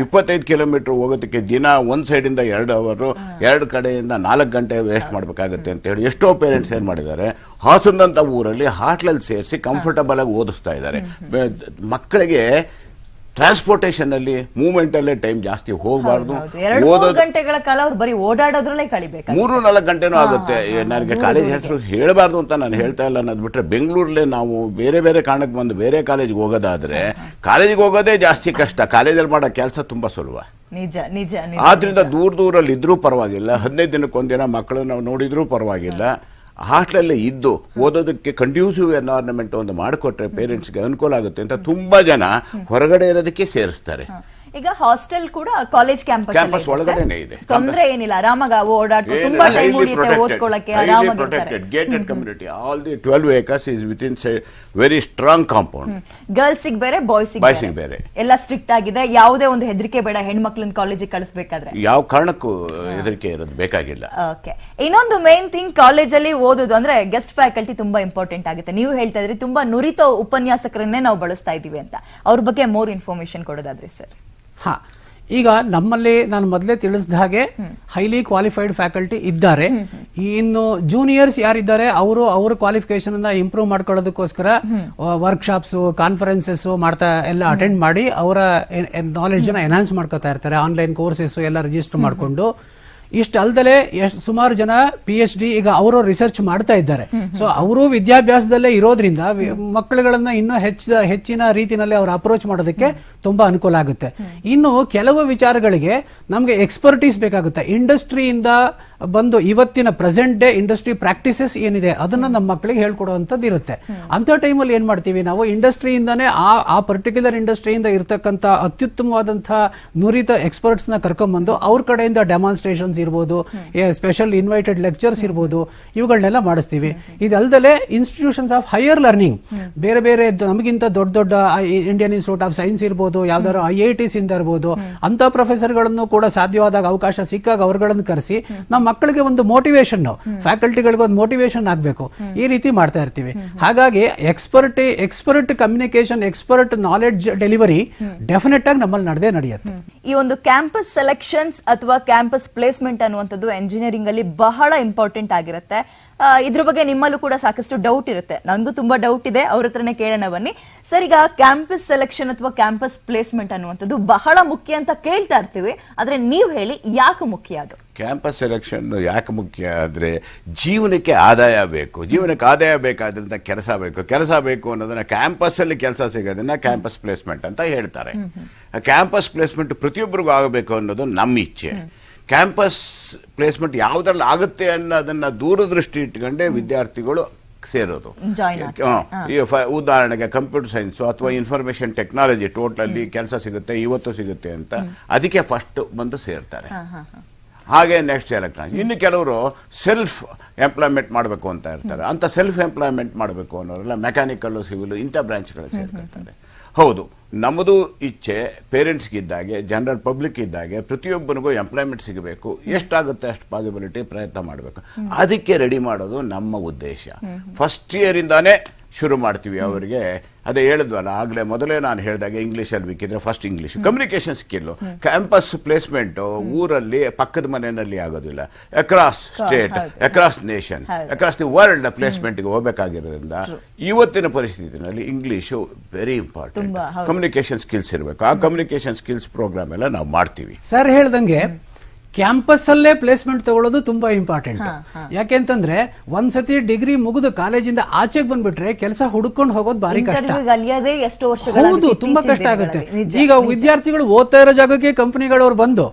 ಕಿಲೋಮೀಟರ್ ಹೋಗೋದಕ್ಕೆ ದಿನ ಒಂದು ಸೈಡಿಂದ 2 ಅವರ್, 2 ಕಡೆಯಿಂದ 4 ಗಂಟೆ ವೇಸ್ಟ್ ಮಾಡಬೇಕಾಗುತ್ತೆ ಅಂತ ಹೇಳಿ ಎಷ್ಟೋ ಪೇರೆಂಟ್ಸ್ ಏನ್ ಮಾಡಿದ್ದಾರೆ, ಹಾಸನದಂತ ಊರಲ್ಲಿ ಹಾಸ್ಟೆಲ್ ಸೇರಿಸಿ ಕಂಫರ್ಟಬಲ್ ಆಗಿ ಓದಿಸ್ತಾ ಇದ್ದಾರೆ. ಮಕ್ಕಳಿಗೆ ಟ್ರಾನ್ಸ್ಪೋರ್ಟೇಷನ್ ಅಲ್ಲಿ ಮೂವ್ಮೆಂಟ್ ಅಲ್ಲೇ ಟೈಮ್ ಜಾಸ್ತಿ ಹೋಗಬಾರ್ದು. 2-3 ಗಂಟೆಗಳ ಕಾಲ ಅವ್ರು ಬರೀ ಓಡಾಡೋದ್ರಲ್ಲೇ ಕಳಿಬೇಕು. 3-4 ಗಂಟೆನೂ ಆಗುತ್ತೆ. ನನಗೆ ಕಾಲೇಜ್ ಹೆಸರು ಹೇಳಬಾರ್ದು ಅಂತ ನಾನು ಹೇಳ್ತಾ ಇಲ್ಲ ಅನ್ನೋದು ಬಿಟ್ರೆ, ಬೆಂಗಳೂರಲ್ಲೇ ನಾವು ಬೇರೆ ಬೇರೆ ಕಾರಣಕ್ಕೆ ಬಂದು ಬೇರೆ ಕಾಲೇಜ್ಗೆ ಹೋಗೋದಾದ್ರೆ ಕಾಲೇಜಿಗೆ ಹೋಗೋದೇ ಜಾಸ್ತಿ ಕಷ್ಟ. ಕಾಲೇಜಲ್ಲಿ ಮಾಡೋ ಕೆಲಸ ತುಂಬಾ ಸುಲಭ. ನಿಜ ನಿಜ. ಆದ್ರಿಂದ ದೂರದಲ್ಲಿ ಇದ್ರೂ ಪರವಾಗಿಲ್ಲ, 15 ದಿನಕ್ಕೊಂದಿನ ಮಕ್ಕಳು ನಾವು ನೋಡಿದ್ರೂ ಪರವಾಗಿಲ್ಲ, ಹಾಸ್ಟೆಲಲ್ಲೇ ಇದ್ದು ಓದೋದಕ್ಕೆ ಕಂಡ್ಯೂಸಿವ್ ಎನ್ವೈರನ್ಮೆಂಟ್ ಒಂದು ಮಾಡಿಕೊಟ್ರೆ ಪೇರೆಂಟ್ಸ್ಗೆ ಅನುಕೂಲ ಆಗುತ್ತೆ ಅಂತ ತುಂಬಾ ಜನ ಹೊರಗಡೆ ಇರೋದಕ್ಕೆ ಸೇರಿಸ್ತಾರೆ. ಈಗ ಹಾಸ್ಟೆಲ್ ಕೂಡ ಕಾಲೇಜ್ ಕ್ಯಾಂಪಸ್ ಒಳಗಡೆನೆ ಇದೆ, ತೊಂದರೆ ಏನಿಲ್ಲ, ಆರಾಮಾಗಿ ಓಡಾಡ್ಕೊಂಡು ತುಂಬಾ ಟೈಮ್ ಉಳಿಯುತ್ತೆ ಓದ್ಕೊಳ್ಳಕ್ಕೆ, ಆರಾಮಾಗಿ gated community. All the 12 acres is within very strong compound. Girls ಬೇರೆ ಬಾಯ್ಸ್ ಬೇರೆ ಎಲ್ಲ ಸ್ಟ್ರಿಕ್ಟ್ ಆಗಿದೆ. ಯಾವುದೇ ಒಂದು ಹೆದರಿಕೆ ಬೇಡ ಹೆಣ್ಮಕ್ಳನ್ನ ಕಾಲೇಜಿಗೆ ಕಳಿಸ್ಬೇಕಾದ್ರೆ, ಯಾವ ಕಾರಣಕ್ಕೂ ಹೆದರಿಕೆ ಇರೋದು ಬೇಕಾಗಿಲ್ಲ. ಓಕೆ, ಇನ್ನೊಂದು ಮೇನ್ ಥಿಂಗ್ ಕಾಲೇಜಲ್ಲಿ ಓದೋದು ಅಂದ್ರೆ ಗೆಸ್ಟ್ ಫ್ಯಾಕಲ್ಟಿ ತುಂಬಾ ಇಂಪಾರ್ಟೆಂಟ್ ಆಗುತ್ತೆ. ನೀವು ಹೇಳ್ತಾ ಇದ್ರಿ ತುಂಬಾ ನುರಿತ ಉಪನ್ಯಾಸಕರನ್ನೇ ನಾವು ಬಳಸ್ತಾ ಇದೀವಿ ಅಂತ, ಅವ್ರ ಬಗ್ಗೆ ಮೋರ್ ಇನ್ಫಾರ್ಮೇಶನ್ ಕೊಡೋದಾದ್ರೆ ಸರ್. ಹಾ, ಈಗ ನಮ್ಮಲ್ಲಿ ನಾನು ಮೊದಲೇ ತಿಳಿಸಿದ ಹಾಗೆ ಹೈಲಿ ಕ್ವಾಲಿಫೈಡ್ ಫ್ಯಾಕಲ್ಟಿ ಇದ್ದಾರೆ. ಇನ್ನು ಜೂನಿಯರ್ಸ್ ಯಾರಿದ್ದಾರೆ ಅವರು ಅವ್ರ ಕ್ವಾಲಿಫಿಕೇಶನ್ ಅನ್ನ ಇಂಪ್ರೂವ್ ಮಾಡ್ಕೊಳ್ಳೋದಕ್ಕೋಸ್ಕರ ವರ್ಕ್ಶಾಪ್ಸ್, ಕಾನ್ಫರೆನ್ಸಸ್ ಮಾಡ್ತಾ ಎಲ್ಲ ಅಟೆಂಡ್ ಮಾಡಿ ಅವರ ನಾಲೆಡ್ಜ್ ಅನ್ನ ಎನ್ಹಾನ್ಸ್ ಮಾಡ್ಕೋತಾ ಇರ್ತಾರೆ. ಆನ್ಲೈನ್ ಕೋರ್ಸಸ್ ಎಲ್ಲ ರಿಜಿಸ್ಟರ್ ಮಾಡಿಕೊಂಡು. ಇಷ್ಟಲ್ದಲೆ ಸುಮಾರು ಜನ PhD ಈಗ ಅವರು ರಿಸರ್ಚ್ ಮಾಡ್ತಾ ಇದ್ದಾರೆ. ಸೊ ಅವರು ವಿದ್ಯಾಭ್ಯಾಸದಲ್ಲೇ ಇರೋದ್ರಿಂದ ಮಕ್ಕಳುಗಳನ್ನ ಇನ್ನೂ ಹೆಚ್ಚಿನ ರೀತಿಯಲ್ಲಿ ಅವ್ರು ಅಪ್ರೋಚ್ ಮಾಡೋದಕ್ಕೆ ತುಂಬಾ ಅನುಕೂಲ ಆಗುತ್ತೆ. ಇನ್ನು ಕೆಲವು ವಿಚಾರಗಳಿಗೆ ನಮ್ಗೆ ಎಕ್ಸ್ಪರ್ಟೀಸ್ ಬೇಕಾಗುತ್ತೆ. ಇಂಡಸ್ಟ್ರಿಯಿಂದ ಬಂದು ಇವತ್ತಿನ ಪ್ರೆಸೆಂಟ್ ಡೇ ಇಂಡಸ್ಟ್ರಿ ಪ್ರಾಕ್ಟೀಸಸ್ ಏನಿದೆ ಅದನ್ನ ನಮ್ಮ ಮಕ್ಕಳಿಗೆ ಹೇಳ್ಕೊಡುವಂತದ್ದು ಇರುತ್ತೆ. ಅಂತ ಟೈಮಲ್ಲಿ ಏನ್ ಮಾಡ್ತೀವಿ ನಾವು, ಇಂಡಸ್ಟ್ರಿಯಿಂದಾನೇ ಆ ಪರ್ಟಿಕ್ಯುಲರ್ ಇಂಡಸ್ಟ್ರಿಯಿಂದ ಇರ್ತಕ್ಕಂಥ ಅತ್ಯುತ್ತಮವಾದಂತಹ ನುರಿತ ಎಕ್ಸ್ಪರ್ಟ್ಸ್ ನ ಕರ್ಕೊಂಡ್ಬಂದು ಅವ್ರ ಕಡೆಯಿಂದ ಡೆಮಾನ್ಸ್ಟ್ರೇಷನ್ಸ್ ಇರ್ಬೋದು, ಸ್ಪೆಷಲ್ ಇನ್ವೈಟೆಡ್ ಲೆಕ್ಚರ್ಸ್ ಇರ್ಬೋದು, ಇವುಗಳನ್ನೆಲ್ಲ ಮಾಡಿಸ್ತೀವಿ. ಇದಲ್ದಲೆ ಇನ್ಸ್ಟಿಟ್ಯೂಷನ್ಸ್ ಆಫ್ ಹೈಯರ್ ಲರ್ನಿಂಗ್, ಬೇರೆ ಬೇರೆ ನಮಗಿಂತ ದೊಡ್ಡ ಇಂಡಿಯನ್ ಇನ್ಸ್ಟಿಟ್ಯೂಟ್ ಆಫ್ ಸೈನ್ಸ್ ಇರ್ಬೋದು, ಯಾವ್ದಾದ್ರು IITs ಇಂದ ಇರ್ಬೋದು, ಅಂತ ಪ್ರೊಫೆಸರ್ಗಳನ್ನು ಕೂಡ ಸಾಧ್ಯವಾದಾಗ ಅವಕಾಶ ಸಿಕ್ಕಾಗ ಅವರುಗಳನ್ನು ಕರೆಸಿ ನಮ್ಮ ಮಕ್ಕಳಿಗೆ ಒಂದು ಮೋಟಿವೇಶನ್, ಫ್ಯಾಕಲ್ಟಿಗಳಿಗೆ ಒಂದು ಮೋಟಿವೇಶನ್ ಆಗಬೇಕು, ಈ ರೀತಿ ಮಾಡ್ತಾ ಇರ್ತೀವಿ. ಹಾಗಾಗಿ expert communication, expert knowledge delivery definite ಆಗಿ ನಮ್ಮಲ್ಲಿ ನಡೆಯುತ್ತೆ. ಈ ಒಂದು ಕ್ಯಾಂಪಸ್ ಸೆಲೆಕ್ಷನ್ಸ್ ಅಥವಾ ಕ್ಯಾಂಪಸ್ ಪ್ಲೇಸ್ಮೆಂಟ್ ಅನ್ನುವಂಥದ್ದು ಎಂಜಿನಿಯರಿಂಗ್ ಅಲ್ಲಿ ಬಹಳ ಇಂಪಾರ್ಟೆಂಟ್ ಆಗಿರುತ್ತೆ. ಇದ್ರ ಬಗ್ಗೆ ನಿಮ್ಮಲ್ಲೂ ಕೂಡ ಸಾಕಷ್ಟು ಡೌಟ್ ಇರುತ್ತೆ. ನಂಗೂ ತುಂಬಾ ಡೌಟ್ ಇದೆ, ಅವ್ರ ಹತ್ರನೇ ಕೇಳೋಣ ಬನ್ನಿ ಸರ್. ಈಗ ಕ್ಯಾಂಪಸ್ ಸೆಲೆಕ್ಷನ್ ಅಥವಾ ಕ್ಯಾಂಪಸ್ ಪ್ಲೇಸ್ಮೆಂಟ್ ಅನ್ನುವಂಥದ್ದು ಬಹಳ ಮುಖ್ಯ ಅಂತ ಕೇಳ್ತಾ ಇರ್ತೀವಿ, ಆದ್ರೆ ನೀವು ಹೇಳಿ ಯಾಕೆ ಮುಖ್ಯ ಅದು? ಕ್ಯಾಂಪಸ್ ಸೆಲೆಕ್ಷನ್ ಯಾಕೆ ಮುಖ್ಯ ಆದ್ರೆ, ಜೀವನಕ್ಕೆ ಆದಾಯ ಬೇಕು. ಜೀವನಕ್ಕೆ ಆದಾಯ ಬೇಕಾದ್ರಿಂದ ಕೆಲಸ ಬೇಕು ಅನ್ನೋದನ್ನ ಕ್ಯಾಂಪಸ್ ಅಲ್ಲಿ ಕೆಲಸ ಸಿಗೋದನ್ನ ಕ್ಯಾಂಪಸ್ ಪ್ಲೇಸ್ಮೆಂಟ್ ಅಂತ ಹೇಳ್ತಾರೆ. ಕ್ಯಾಂಪಸ್ ಪ್ಲೇಸ್ಮೆಂಟ್ ಪ್ರತಿಯೊಬ್ಬರಿಗೂ ಆಗಬೇಕು ಅನ್ನೋದು ನಮ್ಮ ಇಚ್ಛೆ. ಕ್ಯಾಂಪಸ್ ಪ್ಲೇಸ್ಮೆಂಟ್ ಯಾವ್ದ್ರಲ್ಲಿ ಆಗುತ್ತೆ ಅನ್ನೋದನ್ನ ದೂರದೃಷ್ಟಿ ಇಟ್ಕೊಂಡೆ ವಿದ್ಯಾರ್ಥಿಗಳು ಸೇರೋದು. ಉದಾಹರಣೆಗೆ ಕಂಪ್ಯೂಟರ್ ಸೈನ್ಸ್ ಅಥವಾ ಇನ್ಫಾರ್ಮೇಶನ್ ಟೆಕ್ನಾಲಜಿ ಟೋಟಲಿ ಕೆಲಸ ಸಿಗುತ್ತೆ, ಇವತ್ತು ಸಿಗುತ್ತೆ ಅಂತ ಅದಕ್ಕೆ ಫಸ್ಟ್ ಬಂದು ಸೇರ್ತಾರೆ. ಹಾಗೆ ನೆಕ್ಸ್ಟ್ ಎಲೆಕ್ಟ್ರಾನಿಕ್ಸ್. ಇನ್ನು ಕೆಲವರು ಸೆಲ್ಫ್ ಎಂಪ್ಲಾಯ್ಮೆಂಟ್ ಮಾಡಬೇಕು ಅಂತ ಇರ್ತಾರೆ. ಅಂತ ಸೆಲ್ಫ್ ಎಂಪ್ಲಾಯ್ಮೆಂಟ್ ಮಾಡಬೇಕು ಅನ್ನೋರೆಲ್ಲ ಮೆಕ್ಯಾನಿಕಲ್, ಸಿವಿಲ್ ಇಂಥ ಬ್ರಾಂಚ್ಗಳು ಸೇರ್ಕೊಳ್ತಾರೆ. ಹೌದು, ನಮ್ಮದು ಇಚ್ಛೆ ಪೇರೆಂಟ್ಸ್ಗಿದ್ದಾಗೆ, ಜನರಲ್ ಪಬ್ಲಿಕ್ ಇದ್ದಾಗೆ ಪ್ರತಿಯೊಬ್ಬನಿಗೂ ಎಂಪ್ಲಾಯ್ಮೆಂಟ್ ಸಿಗಬೇಕು. ಎಷ್ಟಾಗುತ್ತೆ ಅಷ್ಟು ಪಾಸಿಬಿಲಿಟಿ ಪ್ರಯತ್ನ ಮಾಡಬೇಕು. ಅದಕ್ಕೆ ರೆಡಿ ಮಾಡೋದು ನಮ್ಮ ಉದ್ದೇಶ. ಫಸ್ಟ್ ಇಯರ್ ಇಂದಾನೇ ಶುರು ಮಾಡ್ತೀವಿ ಅವರಿಗೆ. ಅದೇ ಹೇಳಿದ್ವಲ್ಲ ಆಗಲೇ, ಮೊದಲೇ ನಾನು ಹೇಳಿದಾಗ ಇಂಗ್ಲೀಷಲ್ಲಿ ಬೇಕಿದ್ರೆ first English, communication skill. Campus placement ಊರಲ್ಲಿ ಪಕ್ಕದ ಮನೆಯಲ್ಲಿ ಆಗೋದಿಲ್ಲ, across state, across nation, across the world ಪ್ಲೇಸ್ಮೆಂಟ್ಗೆ ಹೋಗಬೇಕಾಗಿರೋದ್ರಿಂದ ಇವತ್ತಿನ ಪರಿಸ್ಥಿತಿನಲ್ಲಿ English very important. Communication skills ಇರಬೇಕು. ಆ ಕಮ್ಯುನಿಕೇಶನ್ ಸ್ಕಿಲ್ಸ್ ಪ್ರೋಗ್ರಾಮ್ ಎಲ್ಲ ನಾವು ಮಾಡ್ತೀವಿ. ಸರ್ ಹೇಳ್ದಂಗೆ ಕ್ಯಾಂಪಸ್ ಅಲ್ಲೇ ಪ್ಲೇಸ್ಮೆಂಟ್ ತಗೊಳ್ಳೋದು ತುಂಬಾ ಇಂಪಾರ್ಟೆಂಟ್. ಯಾಕೆಂತಂದ್ರೆ ಒಂದ್ಸತಿ ಡಿಗ್ರಿ ಮುಗಿದು ಕಾಲೇಜಿಂದ ಆಚೆಗೆ ಬಂದ್ಬಿಟ್ರೆ ಕೆಲಸ ಹುಡುಕೊಂಡು ಹೋಗೋದು ಬಾರಿ ಕಷ್ಟ. ಹೌದು, ತುಂಬಾ ಕಷ್ಟ ಆಗುತ್ತೆ. ಈಗ ವಿದ್ಯಾರ್ಥಿಗಳು ಓದ್ತಾ ಇರೋ ಜಾಗಕ್ಕೆ ಕಂಪನಿಗಳವ್ರು ಬಂದು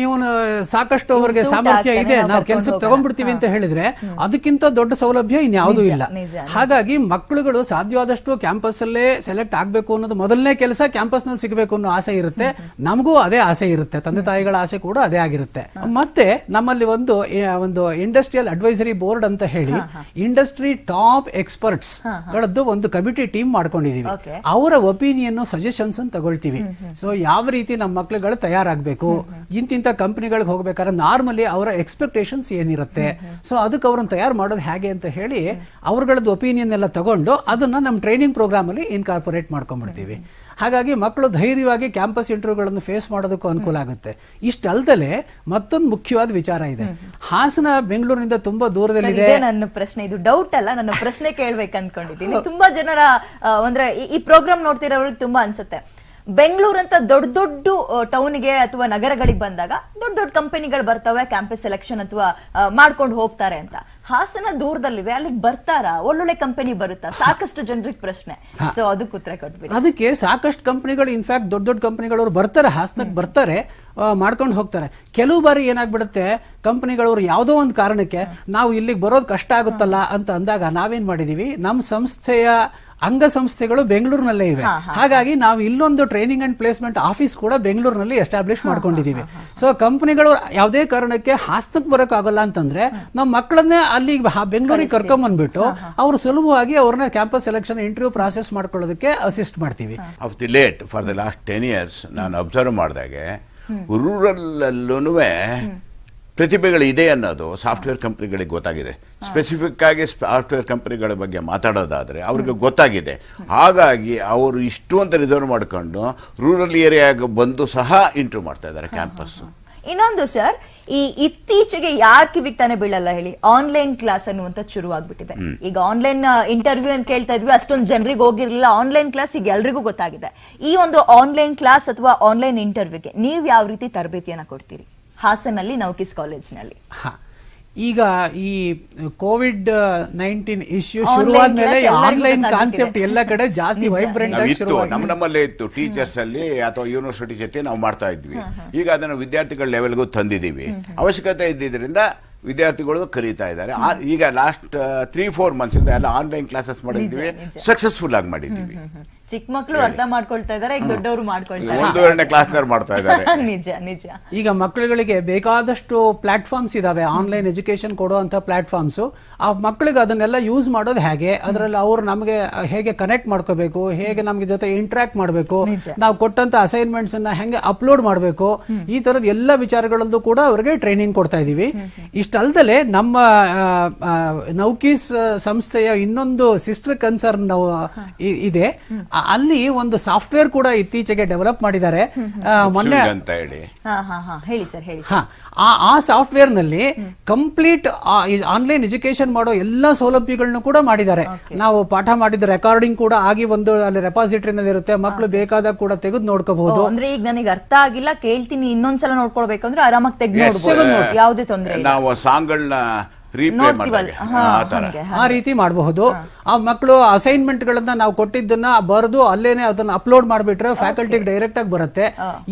ಇವನು ಸಾಕಷ್ಟು ಅವರಿಗೆ ಸಾಮರ್ಥ್ಯ ಇದೆ, ನಾವು ಕೆಲ್ಸಕ್ಕೆ ತಗೊಂಡ್ಬಿಡ್ತೀವಿ ಅಂತ ಹೇಳಿದ್ರೆ ಅದಕ್ಕಿಂತ ದೊಡ್ಡ ಸೌಲಭ್ಯ ಇನ್ಯಾವುದೂ ಇಲ್ಲ. ಹಾಗಾಗಿ ಮಕ್ಕಳುಗಳು ಸಾಧ್ಯವಾದಷ್ಟು ಕ್ಯಾಂಪಸ್ ಅಲ್ಲೇ ಸೆಲೆಕ್ಟ್ ಆಗ್ಬೇಕು ಅನ್ನೋದು ಮೊದಲನೇ ಕೆಲಸ. ಕ್ಯಾಂಪಸ್ ನಲ್ಲಿ ಸಿಗಬೇಕು ಅನ್ನೋ ಆಸೆ ಇರುತ್ತೆ, ನಮಗೂ ಅದೇ ಆಸೆ ಇರುತ್ತೆ, ತಂದೆ ತಾಯಿಗಳ ಆಸೆ ಕೂಡ ಅದೇ ಆಗಿರುತ್ತೆ. ಮತ್ತೆ ನಮ್ಮಲ್ಲಿ ಒಂದು ಇಂಡಸ್ಟ್ರಿಯಲ್ ಅಡ್ವೈಸರಿ ಬೋರ್ಡ್ ಅಂತ ಹೇಳಿ ಇಂಡಸ್ಟ್ರಿ ಟಾಪ್ ಎಕ್ಸ್ಪರ್ಟ್ಸ್ ಗಳದ್ದು ಒಂದು ಕಮಿಟಿ ಟೀಮ್ ಮಾಡ್ಕೊಂಡಿದೀವಿ. ಅವರ ಒಪಿನಿಯನ್, ಸಜೆಷನ್ಸ್ ತಗೊಳ್ತೀವಿ. ಸೊ ಯಾವ ರೀತಿ ನಮ್ಮ ಮಕ್ಳುಗಳು ತಯಾರಾಗಬೇಕು, ಇಂತಿಂತ ಕಂಪನಿಗಳಿಗೆ ಹೋಗ್ಬೇಕಾದ್ರೆ ನಾರ್ಮಲಿ ಅವರ ಎಕ್ಸ್ಪೆಕ್ಟೇಷನ್ಸ್ ಏನಿರುತ್ತೆ, ಸೊ ಅದಕ್ಕೆ ಅವ್ರನ್ನ ತಯಾರು ಮಾಡೋದು ಹೇಗೆ ಅಂತ ಹೇಳಿ ಅವ್ರಗಳದ್ದು ಒಪಿನಿಯನ್ ಎಲ್ಲ ತಗೊಂಡು ಅದನ್ನ ನಮ್ಮ ಟ್ರೈನಿಂಗ್ ಪ್ರೋಗ್ರಾಮ್ ಅಲ್ಲಿ ಇನ್ಕಾರ್ಪೊರೇಟ್ ಮಾಡ್ಕೊಂಡ್ಬಿಡ್ತೀವಿ. ಹಾಗಾಗಿ ಮಕ್ಕಳು ಧೈರ್ಯವಾಗಿ ಕ್ಯಾಂಪಸ್ ಇಂಟರ್ವ್ಯೂಗಳನ್ನು ಫೇಸ್ ಮಾಡೋದಕ್ಕೂ ಅನುಕೂಲ ಆಗುತ್ತೆ. ಇಷ್ಟಲ್ದಲೆ ಮತ್ತೊಂದು ಮುಖ್ಯವಾದ ವಿಚಾರ ಇದೆ. ಹಾಸನ ಬೆಂಗಳೂರಿನಿಂದ ತುಂಬಾ ದೂರದಲ್ಲಿದೆ. ನನ್ನ ಪ್ರಶ್ನೆ, ಇದು ಡೌಟ್ ಅಲ್ಲ, ನನ್ನ ಪ್ರಶ್ನೆ ಕೇಳ್ಬೇಕು ಅನ್ಕೊಂಡಿದ್ದೀನಿ. ತುಂಬಾ ಜನರ ಅಂದ್ರೆ ಈ ಪ್ರೋಗ್ರಾಮ್ ನೋಡ್ತಿರೋರಿಗೆ ತುಂಬಾ ಅನ್ಸುತ್ತೆ, ಬೆಂಗಳೂರಂತ ದೊಡ್ಡ ದೊಡ್ಡ ಟೌನ್ಗೆ ಅಥವಾ ನಗರಗಳಿಗೆ ಬಂದಾಗ ದೊಡ್ಡ ದೊಡ್ಡ ಕಂಪನಿಗಳು ಬರ್ತವೆ, ಕ್ಯಾಂಪಸ್ ಸೆಲೆಕ್ಷನ್ ಅಥವಾ ಮಾಡ್ಕೊಂಡು ಹೋಗ್ತಾರೆ ಅಂತ. ಹಾಸನ ದೂರದಲ್ಲಿದೆ, ಅಲ್ಲಿಗೆ ಬರ್ತಾರಾ? ಒಳ್ಳೊಳ್ಳೆ ಕಂಪನಿ ಬರುತ್ತಾ? ಸಾಕಷ್ಟು ಜನರಿಗೆ ಪ್ರಶ್ನೆ. ಸೊ ಅದಕ್ಕೆ ಉತ್ತರ ಕೊಟ್ಬಿಡಿ. ಅದಕ್ಕೆ ಸಾಕಷ್ಟು ಕಂಪನಿಗಳು, ಇನ್ಫ್ಯಾಕ್ಟ್ ದೊಡ್ಡ ದೊಡ್ಡ ಕಂಪನಿಗಳವ್ರು ಬರ್ತಾರೆ, ಹಾಸನಕ್ಕೆ ಬರ್ತಾರೆ, ಮಾಡ್ಕೊಂಡು ಹೋಗ್ತಾರೆ. ಕೆಲವು ಬಾರಿ ಏನಾಗ್ಬಿಡುತ್ತೆ, ಕಂಪನಿಗಳವರು ಯಾವುದೋ ಒಂದು ಕಾರಣಕ್ಕೆ ನಾವು ಇಲ್ಲಿಗೆ ಬರೋದು ಕಷ್ಟ ಆಗುತ್ತಲ್ಲ ಅಂತ ಅಂದಾಗ ನಾವೇನ್ ಮಾಡಿದೀವಿ, ನಮ್ಮ ಸಂಸ್ಥೆಯ ಅಂಗಸಂಸ್ಥೆಗಳು ಬೆಂಗಳೂರಿನಲ್ಲೇ ಇವೆ. ಹಾಗಾಗಿ ನಾವು ಇಲ್ಲೊಂದು ಟ್ರೈನಿಂಗ್ ಅಂಡ್ ಪ್ಲೇಸ್ಮೆಂಟ್ ಆಫೀಸ್ ಕೂಡ ಬೆಂಗಳೂರಿನಲ್ಲಿ ಎಸ್ಟಾಬ್ಲಿಷ್ ಮಾಡ್ಕೊಂಡಿದೀವಿ. ಸೊ ಕಂಪನಿಗಳು ಯಾವುದೇ ಕಾರಣಕ್ಕೆ ಹಾಸನಕ್ಕೆ ಬರೋಕ್ಕಾಗಲ್ಲ ಅಂತಂದ್ರೆ ನಮ್ಮ ಮಕ್ಕಳನ್ನೇ ಅಲ್ಲಿ ಬೆಂಗಳೂರಿಗೆ ಕರ್ಕೊಂಡ್ ಬಂದ್ಬಿಟ್ಟು ಅವರು ಸುಲಭವಾಗಿ ಅವ್ರನ್ನ ಕ್ಯಾಂಪಸ್ ಸೆಲೆಕ್ಷನ್ ಇಂಟರ್ವ್ಯೂ ಪ್ರಾಸೆಸ್ ಮಾಡ್ಕೊಳ್ಳೋದಕ್ಕೆ ಅಸಿಸ್ಟ್ ಮಾಡ್ತೀವಿ. Of the late for the last 10 years ನಾನು ಅಬ್ಸರ್ವ್ ಮಾಡಿದಾಗೆ ರೂರಲ್ ಅಲ್ಲೂ ಪ್ರತಿಭೆಗಳು ಇದೆ ಅನ್ನೋದು ಸಾಫ್ಟ್ವೇರ್ ಕಂಪನಿಗಳಿಗೆ ಗೊತ್ತಾಗಿದೆ. ಸ್ಪೆಸಿಫಿಕ್ ಆಗಿ ಸಾಫ್ಟ್ವೇರ್ ಕಂಪನಿಗಳ ಬಗ್ಗೆ ಮಾತಾಡೋದಾದ್ರೆ ಅವ್ರಿಗೆ ಗೊತ್ತಾಗಿದೆ. ಹಾಗಾಗಿ ಅವರು ಇಷ್ಟು ಅಂತ ರಿಸರ್ವ್ ಮಾಡ್ಕೊಂಡು ರೂರಲ್ ಏರಿಯಾಗೆ ಬಂದು ಸಹ ಇಂಟರ್ವ್ಯೂ ಮಾಡ್ತಾ ಇದ್ದಾರೆ ಕ್ಯಾಂಪಸ್. ಇನ್ನೊಂದು ಸರ್, ಈ ಇತ್ತೀಚೆಗೆ ಯಾರ್ ಕಿವಿಗ್ ತಾನೇ ಬೀಳಲ್ಲ ಹೇಳಿ, ಆನ್ಲೈನ್ ಕ್ಲಾಸ್ ಅನ್ನುವಂತ ಶುರು ಆಗ್ಬಿಟ್ಟಿದೆ. ಈಗ ಆನ್ಲೈನ್ ಇಂಟರ್ವ್ಯೂ ಅಂತ ಕೇಳ್ತಾ ಇದ್ವಿ, ಅಷ್ಟೊಂದು ಜನರಿಗೆ ಹೋಗಿರ್ಲಿಲ್ಲ. ಆನ್ಲೈನ್ ಕ್ಲಾಸ್ ಈಗ ಎಲ್ರಿಗೂ ಗೊತ್ತಾಗಿದೆ. ಈ ಒಂದು ಆನ್ಲೈನ್ ಕ್ಲಾಸ್ ಅಥವಾ ಆನ್ಲೈನ್ ಇಂಟರ್ವ್ಯೂಗೆ ನೀವು ಯಾವ ರೀತಿ ತರಬೇತಿಯನ್ನ ಕೊಡ್ತೀರಿ ಹಾಸನಲ್ಲಿ ನೌಕಿಸ್ ಕಾಲೇಜ್ನಲ್ಲಿ? ಈಗ ಈ COVID-19 ಇಶ್ಯೂ ಶುರುವಾದ್ಮೇಲೆ ಆನ್ಲೈನ್ ಕಾನ್ಸೆಪ್ಟ್ ಎಲ್ಲ ಕಡೆ ಜಾಸ್ತಿ ವೈಬ್ರೆಂಟ್ ಆಗಿ ನಮ್ಮಲ್ಲೇ ಇತ್ತು. ಟೀಚರ್ಸ್ ಅಲ್ಲಿ ಅಥವಾ ಯೂನಿವರ್ಸಿಟಿ ಜೊತೆ ನಾವು ಮಾಡ್ತಾ ಇದ್ವಿ. ಈಗ ಅದನ್ನು ವಿದ್ಯಾರ್ಥಿಗಳ ಲೆವೆಲ್ಗೂ ತಂದಿದ್ದೀವಿ. ಅವಶ್ಯಕತೆ ಇದ್ದಿದ್ರಿಂದ ವಿದ್ಯಾರ್ಥಿಗಳು ಕರೀತಾ ಇದ್ದಾರೆ. ಈಗ ಲಾಸ್ಟ್ 3-4 months ಇಂದ ಎಲ್ಲ ಆನ್ಲೈನ್ ಕ್ಲಾಸಸ್ ಮಾಡಿದ್ವಿ, ಸಕ್ಸಸ್ಫುಲ್ ಆಗಿ ಮಾಡಿದ್ದೀವಿ. ಚಿಕ್ಕ ಮಕ್ಕಳು ಅರ್ಥ ಮಾಡ್ಕೊಳ್ತಾ ಇದಾರೆ, ಈಗ ದೊಡ್ಡವರು ಮಾಡ್ಕೊಳ್ತಾರೆ. 1-2ನೇ ಕ್ಲಾಸ್ನವ್ರು ಮಾಡ್ತಾ ಇದ್ದಾರೆ. ನಿಜ ನಿಜ. ಈಗ ಮಕ್ಕಳುಗಳಿಗೆ ಬೇಕಾದಷ್ಟು ಪ್ಲಾಟ್ಫಾರ್ಮ್ಸ್ ಇದಾವೆ, ಆನ್ಲೈನ್ ಎಜುಕೇಶನ್ ಕೊಡುವಂತ ಪ್ಲಾಟ್ಫಾರ್ಮ್ಸ್. ಆ ಮಕ್ಕಳಿಗೆ ಅದನ್ನೆಲ್ಲ ಯೂಸ್ ಮಾಡೋದು ಹೇಗೆ, ಅದರಲ್ಲಿ ಅವ್ರು ನಮಗೆ ಹೇಗೆ ಕನೆಕ್ಟ್ ಮಾಡ್ಕೋಬೇಕು, ಹೇಗೆ ನಮ್ಗೆ ಜೊತೆ ಇಂಟ್ರಾಕ್ಟ್ ಮಾಡಬೇಕು, ನಾವು ಕೊಟ್ಟಂತ ಅಸೈನ್ಮೆಂಟ್ಸ್ ಅನ್ನ ಹೆಂಗೆ ಅಪ್ಲೋಡ್ ಮಾಡಬೇಕು, ಈ ತರದ ಎಲ್ಲ ವಿಚಾರಗಳಲ್ಲೂ ಕೂಡ ಅವರಿಗೆ ಟ್ರೈನಿಂಗ್ ಕೊಡ್ತಾ ಇದೀವಿ. ಇಷ್ಟಲ್ದಲೆ ನಮ್ಮ ನೌಕೀಸ್ ಸಂಸ್ಥೆಯ ಇನ್ನೊಂದು ಸಿಸ್ಟರ್ ಕನ್ಸರ್ನ್ ಇದೆ. ಅಲ್ಲಿ ಒಂದು ಸಾಫ್ಟ್ವೇರ್ ಕೂಡ ಇತ್ತೀಚೆಗೆ ಡೆವಲಪ್ ಮಾಡಿದ್ದಾರೆ. ಮೊನ್ನೆ ಹೇಳಿ ಸರ್, ಹೇಳಿ. ಆ ಸಾಫ್ಟ್ವೇರ್ ನಲ್ಲಿ ಕಂಪ್ಲೀಟ್ ಆನ್ಲೈನ್ ಎಜುಕೇಶನ್ ಮಾಡೋ ಎಲ್ಲಾ ಸೌಲಭ್ಯಗಳನ್ನು ಕೂಡ ಮಾಡಿದ್ದಾರೆ. ನಾವು ಪಾಠ ಮಾಡಿದ ರೆಕಾರ್ಡಿಂಗ್ ಕೂಡ ಆಗಿ ಒಂದು ಅಲ್ಲಿ ರೆಪಾಸಿಟರಿ ನಲ್ಲಿ ಇರುತ್ತೆ, ಮಕ್ಕಳು ಬೇಕಾದಾಗ ಕೂಡ ತೆಗೆದು ನೋಡ್ಕೋಬಹುದು. ಅಂದ್ರೆ ಈಗ ನನಗೆ ಅರ್ಥ ಆಗಿಲ್ಲ, ಕೇಳ್ತೀನಿ, ಇನ್ನೊಂದ್ಸಲ ನೋಡ್ಕೊಳ್ಬೇಕಂದ್ರೆ ಆರಾಮಾಗಿ ತೆಗೆದು ಯಾವುದೇ ತೊಂದರೆ ಇಲ್ಲ. ನಾವು ಸಾಂಗ್ಗಳನ್ನ ಆ ರೀತಿ ಮಾಡಬಹುದು. ಆ ಮಕ್ಕಳು ಅಸೈನ್ಮೆಂಟ್ ಗಳನ್ನ ನಾವು ಕೊಟ್ಟಿದ್ದನ್ನ ಬರೆದು ಅಲ್ಲೇನೆ ಅದನ್ನ ಅಪ್ಲೋಡ್ ಮಾಡ್ಬಿಟ್ರೆ ಫ್ಯಾಕಲ್ಟಿಗೆ ಡೈರೆಕ್ಟ್ ಆಗಿ ಬರುತ್ತೆ.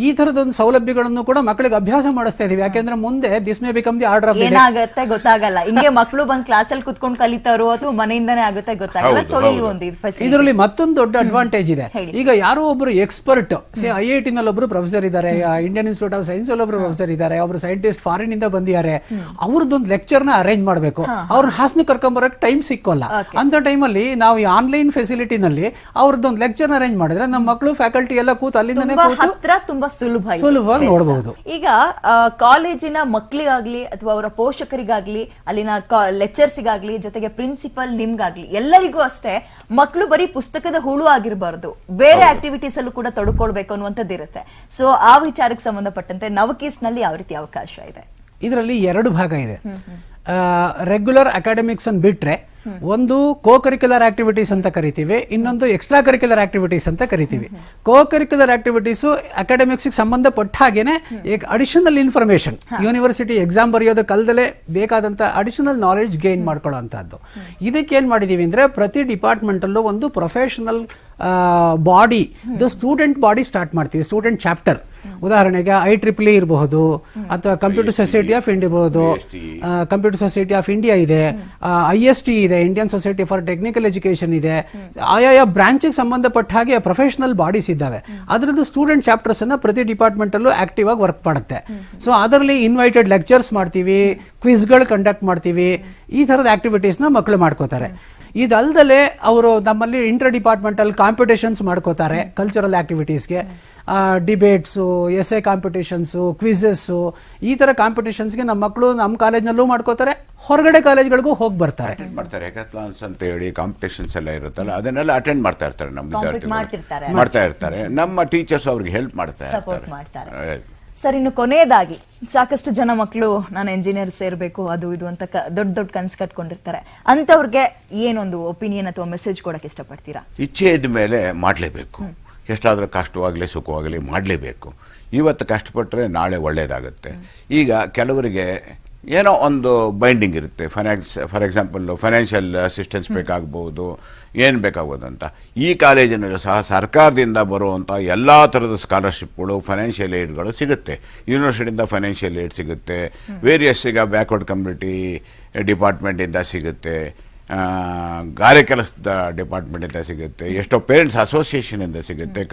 ಈ ತರದೊಂದು ಸೌಲಭ್ಯಗಳನ್ನು ಕೂಡ ಮಕ್ಕಳಿಗೆ ಅಭ್ಯಾಸ ಮಾಡಿಸ್ತಾ ಇದೀವಿ. ಯಾಕೆಂದ್ರೆ ಮುಂದೆ this may become the order of the day. ಏನಾಗುತ್ತೆ ಗೊತ್ತಾಗಲ್ಲ, ಹಿಂಗೆ ಮಕ್ಕಳು ಬಂದ್ ಕ್ಲಾಸ್ ಅಲ್ಲಿ ಕುತ್ಕೊಂಡು ಕಲಿತಾರೋ ಅಥವಾ ಮನೆಯಿಂದಾನೇ ಆಗುತ್ತೆ ಗೊತ್ತಾಗಲ್ಲ. ಸೊ ಈ ಒಂದು ಇದರಲ್ಲಿ ಮತ್ತೊಂದು ದೊಡ್ಡ ಅಡ್ವಾಂಟೇಜ್ ಇದೆ. ಈಗ ಯಾರೋ ಒಬ್ರು ಎಕ್ಸ್ಪರ್ಟ್, IIT ನಲ್ಲಿ ಒಬ್ರು ಪ್ರೊಫೆಸರ್ ಇದ್ದಾರೆ, ಇಂಡಿಯನ್ ಇನ್ಸ್ಟಿಟ್ಯೂಟ್ ಆಫ್ ಸೈನ್ಸ್ ಅಲ್ಲಿ ಒಬ್ರು ಪ್ರೊಫೆಸರ್ ಇದ್ದಾರೆ, ಒಬ್ರು ಸೈಂಟಿಸ್ಟ್ ಫಾರಿನ್ ಇಂದ ಬಂದಿದ್ದಾರೆ. ಅವ್ರದ್ದೊಂದು ಲೆಕ್ಚರ್ ನ ಅರೇಂಜ್ ಮಾಡಬೇಕು, ಅವ್ರನ್ನ ಹಾಸನ ಕರ್ಕೊಂಡ್ ಬರಕ್ ಟೈಮ್ ಸಿಕ್ಕೋಲ್ಲ. ಅಂತ ಟೈಮಲ್ಲಿ ನಾವು ಈ ಆನ್ಲೈನ್ ಫೆಸಿಲಿಟಿ ನಲ್ಲಿ ಅವ್ರದ್ದೊಂದು ಲೆಕ್ಚರ್ ಅರೇಂಜ್ ಮಾಡಿದ್ರೆ ನಮ್ಮ ಮಕ್ಕಳು ಫ್ಯಾಕಲ್ಟಿ ಎಲ್ಲ ಕೂತು ಅಲ್ಲಿಂದನೇ ತುಂಬಾ ಸುಲಭವಾಗಿ ನೋಡಬಹುದು. ಈಗ ಕಾಲೇಜಿನ ಮಕ್ಕಳಿಗಾಗ್ಲಿ ಅಥವಾ ಅವರ ಪೋಷಕರಿಗಾಗ್ಲಿ, ಅಲ್ಲಿನ ಲೆಕ್ಚರ್ಸಿಗಾಗ್ಲಿ, ಜೊತೆಗೆ ಪ್ರಿನ್ಸಿಪಲ್ ನಿಮ್ಗಾಗ್ಲಿ, ಎಲ್ಲರಿಗೂ ಅಷ್ಟೇ ಮಕ್ಕಳು ಬರೀ ಪುಸ್ತಕದ ಹುಳು ಆಗಿರಬಾರದು, ಬೇರೆ ಆಕ್ಟಿವಿಟೀಸ್ ಅಲ್ಲೂ ಕೂಡ ತೊಡ್ಕೊಳ್ಬೇಕು ಅನ್ನುವಂಥದ್ದು ಇರುತ್ತೆ. ಸೊ ಆ ವಿಚಾರಕ್ಕೆ ಸಂಬಂಧಪಟ್ಟಂತೆ ನವಕೀಸ್ ನಲ್ಲಿ ಯಾವ ರೀತಿ ಅವಕಾಶ ಇದೆ? ಇದರಲ್ಲಿ 2 ಭಾಗ ಇದೆ. ರೆಗ್ಯುಲರ್ ಅಕಾಡೆಮಿಕ್ಸ್ ಅನ್ನು ಬಿಟ್ರೆ ಒಂದು ಕೋ ಕರಿಕ್ಯುಲರ್ ಆಕ್ಟಿವಿಟೀಸ್ ಅಂತ ಕರಿತೀವಿ, ಇನ್ನೊಂದು ಎಕ್ಸ್ಟ್ರಾ ಕರಿಕ್ಯುಲರ್ ಆಕ್ಟಿವಿಟೀಸ್ ಅಂತ ಕರಿತೀವಿ. ಕೋ ಕರಿಕ್ಯುಲರ್ ಆಕ್ಟಿವಿಟೀಸ್ ಅಕಾಡೆಮಿಕ್ಸ್ ಸಂಬಂಧಪಟ್ಟ ಹಾಗೇನೆ ಅಡಿಷನಲ್ ಇನ್ಫಾರ್ಮೇಶನ್, ಯೂನಿವರ್ಸಿಟಿ ಎಕ್ಸಾಮ್ ಬರೆಯೋದಕ್ಕೆ ಅಲ್ಲದೆ ಬೇಕಾದಂತ ಅಡಿಷನಲ್ ನಾಲೆಡ್ಜ್ ಗೇನ್ ಮಾಡ್ಕೊಳ್ಳೋಂಥದ್ದು. ಇದಕ್ಕೆ ಏನ್ ಮಾಡಿದೀವಿ ಅಂದ್ರೆ ಪ್ರತಿ ಡಿಪಾರ್ಟ್ಮೆಂಟ್ ಅಲ್ಲೂ ಒಂದು professional body, student body start ಮಾಡ್ತೀವಿ, ಸ್ಟೂಡೆಂಟ್ ಚಾಪ್ಟರ್. ಉದಾಹರಣೆಗೆ IEEE ಇರಬಹುದು, ಅಥವಾ ಕಂಪ್ಯೂಟರ್ ಸೊಸೈಟಿ ಆಫ್ ಇಂಡಿಯಾ ಇರಬಹುದು, ಕಂಪ್ಯೂಟರ್ ಸೊಸೈಟಿ ಆಫ್ ಇಂಡಿಯಾ ಇದೆ, IST ಇದೆ, Indian society for technical education ಇದೆ. ಆಯಾ ಬ್ರಾಂಚ್ ಸಂಬಂಧಪಟ್ಟ ಹಾಗೆ ಪ್ರೊಫೆಷನಲ್ ಬಾಡೀಸ್ ಇದ್ದಾವೆ. ಅದರದ್ದು ಸ್ಟೂಡೆಂಟ್ ಚಾಪ್ಟರ್ಸ್ ಅನ್ನ ಪ್ರತಿ ಡಿಪಾರ್ಟ್ಮೆಂಟ್ ಅಲ್ಲೂ ಆಕ್ಟಿವ್ ಆಗಿ ವರ್ಕ್ ಮಾಡುತ್ತೆ. ಸೊ ಅದರಲ್ಲಿ ಇನ್ವೈಟೆಡ್ ಲೆಕ್ಚರ್ಸ್ ಮಾಡ್ತೀವಿ, ಕ್ವಿಸ್ ಗಳು ಕಂಡಕ್ಟ್ ಮಾಡ್ತೀವಿ. ಈ ತರದ ಆಕ್ಟಿವಿಟೀಸ್ ನ ಮಕ್ಕಳು ಮಾಡ್ಕೋತಾರೆ. ಇದಲ್ದಲೆ ಅವರು ನಮ್ಮಲ್ಲಿ ಇಂಟರ್ ಡಿಪಾರ್ಟ್ಮೆಂಟಲ್ ಕಾಂಪಿಟೇಷನ್ಸ್ ಮಾಡ್ಕೋತಾರೆ. ಕಲ್ಚರಲ್ ಆಕ್ಟಿವಿಟೀಸ್ಗೆ ಡಿಬೇಟ್ಸ್, ಎಸ್ಎ ಕಾಂಪಿಟೇಷನ್ಸ್, ಕ್ವಿಜಸ್, ಈ ತರ ಕಾಂಪಿಟೇಷನ್ಸ್ಗೆ ನಮ್ಮ ಮಕ್ಕಳು ನಮ್ಮ ಕಾಲೇಜ್ನಲ್ಲೂ ಮಾಡ್ಕೋತಾರೆ, ಹೊರಗಡೆ ಕಾಲೇಜ್ಗಳಿಗೂ ಹೋಗಿ ಬರ್ತಾರೆ. ಹೆಕಾಥಾನ್ಸ್ ಅಂತ ಹೇಳಿ ಕಾಂಪಿಟೇಷನ್ಸ್ ಎಲ್ಲ ಇರುತ್ತಲ್ಲ, ಅದನ್ನೆಲ್ಲ ಅಟೆಂಡ್ ಮಾಡ್ತಾ ಇರ್ತಾರೆ. ನಮ್ಮ ವಿದ್ಯಾರ್ಥಿಗಳು ಮಾಡ್ತಾ ಇರ್ತಾರೆ. ನಮ್ಮ ಟೀಚರ್ಸ್ ಅವ್ರಿಗೆ ಹೆಲ್ಪ್ ಮಾಡ್ತಾ ಇರ್ತಾರೆ. ಸರ್, ಇನ್ನು ಕೊನೆಯದಾಗಿ ಸಾಕಷ್ಟು ಜನ ಮಕ್ಕಳು ನಾನು ಎಂಜಿನಿಯರ್ ಸೇರ್ಬೇಕು ಅದು ಇದು ಅಂತ ದೊಡ್ಡ ದೊಡ್ಡ ಕನ್ಸು ಕಟ್ಕೊಂಡಿರ್ತಾರೆ. ಅಂತವ್ರಿಗೆ ಏನೊಂದು ಒಪಿನಿಯನ್ ಅಥವಾ ಮೆಸೇಜ್ ಕೊಡಕ್ಕೆ ಇಷ್ಟಪಡ್ತೀರಾ? ಇಚ್ಛೆ ಇದ್ದ ಮೇಲೆ ಮಾಡ್ಲೇಬೇಕು. ಎಷ್ಟಾದರೂ ಕಷ್ಟವಾಗಲಿ ಸುಖವಾಗಲಿ ಮಾಡಲೇಬೇಕು. ಇವತ್ತು ಕಷ್ಟಪಟ್ಟರೆ ನಾಳೆ ಒಳ್ಳೆಯದಾಗುತ್ತೆ. ಈಗ ಕೆಲವರಿಗೆ ಏನೋ ಒಂದು ಬೈಂಡಿಂಗ್ ಇರುತ್ತೆ, ಫಾರ್ ಎಕ್ಸಾಂಪಲ್ ಫೈನಾನ್ಷಿಯಲ್ ಅಸಿಸ್ಟೆನ್ಸ್ ಬೇಕಾಗಬಹುದು, ಏನು ಬೇಕಾಗ್ಬೋದು ಅಂತ. ಈ ಕಾಲೇಜಿನಲ್ಲಿ ಸಹ ಸರ್ಕಾರದಿಂದ ಬರುವಂಥ ಎಲ್ಲ ಥರದ ಸ್ಕಾಲರ್ಶಿಪ್ಗಳು, ಫೈನಾನ್ಷಿಯಲ್ ಏಡ್ಗಳು ಸಿಗುತ್ತೆ. ಯೂನಿವರ್ಸಿಟಿಯಿಂದ ಫೈನಾನ್ಷಿಯಲ್ ಏಡ್ ಸಿಗುತ್ತೆ, ವೇರಿಯಸ್ ಈಗ ಬ್ಯಾಕ್ವರ್ಡ್ ಕಮ್ಯುನಿಟಿ ಡಿಪಾರ್ಟ್ಮೆಂಟಿಂದ ಸಿಗುತ್ತೆ, ಗಾರೆ ಕೆಲಸದ ಡಿಪಾರ್ಟ್ಮೆಂಟಿಂದ ಸಿಗುತ್ತೆ, ಎಷ್ಟೋ ಪೇರೆಂಟ್ಸ್ ಅಸೋಸಿಯೇಷನಿಂದ ಸಿಗುತ್ತೆ.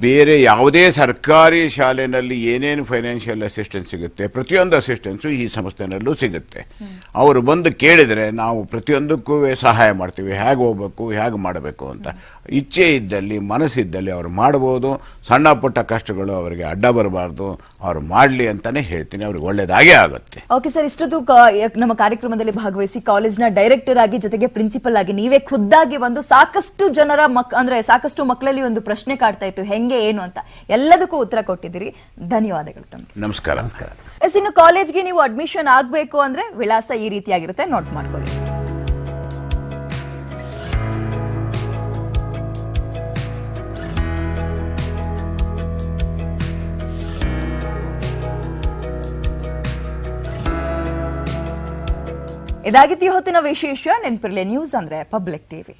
ಬೇರೆ ಯಾವುದೇ ಸರ್ಕಾರಿ ಶಾಲೆಯಲ್ಲಿ ಏನೇನು ಫೈನಾನ್ಷಿಯಲ್ ಅಸಿಸ್ಟೆನ್ಸ್ ಸಿಗುತ್ತೆ ಪ್ರತಿಯೊಂದು ಅಸಿಸ್ಟೆನ್ಸು ಈ ಸಂಸ್ಥೆನಲ್ಲೂ ಸಿಗುತ್ತೆ. ಅವರು ಬಂದು ಕೇಳಿದರೆ ನಾವು ಪ್ರತಿಯೊಂದಕ್ಕೂ ಸಹಾಯ ಮಾಡ್ತೀವಿ, ಹೇಗೆ ಹೋಗ್ಬೇಕು ಹೇಗೆ ಮಾಡಬೇಕು ಅಂತ. ಇಚ್ಛೆ ಇದ್ದಲ್ಲಿ ಮನಸ್ಸಿದ್ದಲ್ಲಿ ಅವರು ಮಾಡಬಹುದು. ಸಣ್ಣ ಪುಟ್ಟ ಕಷ್ಟಗಳು ಅವರಿಗೆ ಅಡ್ಡ ಬರಬಾರ್ದು, ಅವರು ಮಾಡಲಿ ಅಂತಾನೆ ಹೇಳ್ತೀನಿ. ಅವ್ರಿಗೆ ಒಳ್ಳೇದಾಗೇ ಆಗುತ್ತೆ. ಓಕೆ ಸರ್, ಇಷ್ಟೊತ್ತು ನಮ್ಮ ಕಾರ್ಯಕ್ರಮದಲ್ಲಿ ಭಾಗವಹಿಸಿ ಕಾಲೇಜ್ನ ಡೈರೆಕ್ಟರ್ ಆಗಿ ಜೊತೆಗೆ ಪ್ರಿನ್ಸಿಪಲ್ ಆಗಿ ನೀವೇ ಖುದ್ದಾಗಿ ಒಂದು ಸಾಕಷ್ಟು ಜನರ ಅಂದ್ರೆ ಸಾಕಷ್ಟು ಮಕ್ಕಳಲ್ಲಿ ಒಂದು ಪ್ರಶ್ನೆ ಕಾಡ್ತಾ ಇತ್ತು, ಹೆಂಗೆ ಏನು ಅಂತ, ಎಲ್ಲದಕ್ಕೂ ಉತ್ತರ ಕೊಟ್ಟಿದ್ದೀರಿ. ಧನ್ಯವಾದಗಳು ತಮಗೆ. ನಮಸ್ಕಾರ. ಎಸ್, ಇನ್ನು ಕಾಲೇಜ್ಗೆ ನೀವು ಅಡ್ಮಿಷನ್ ಆಗಬೇಕು ಅಂದ್ರೆ ವಿಳಾಸ ಈ ರೀತಿಯಾಗಿರುತ್ತೆ, ನೋಟ್ ಮಾಡ್ಕೊಳ್ಳಿ. ಇದಾಗಿತ್ತು ಹೊತ್ತಿನ ವಿಶೇಷ. ನೆನಪಿರಲಿ, ನ್ಯೂಸ್ ಅಂದ್ರೆ ಪಬ್ಲಿಕ್ ಟಿವಿ.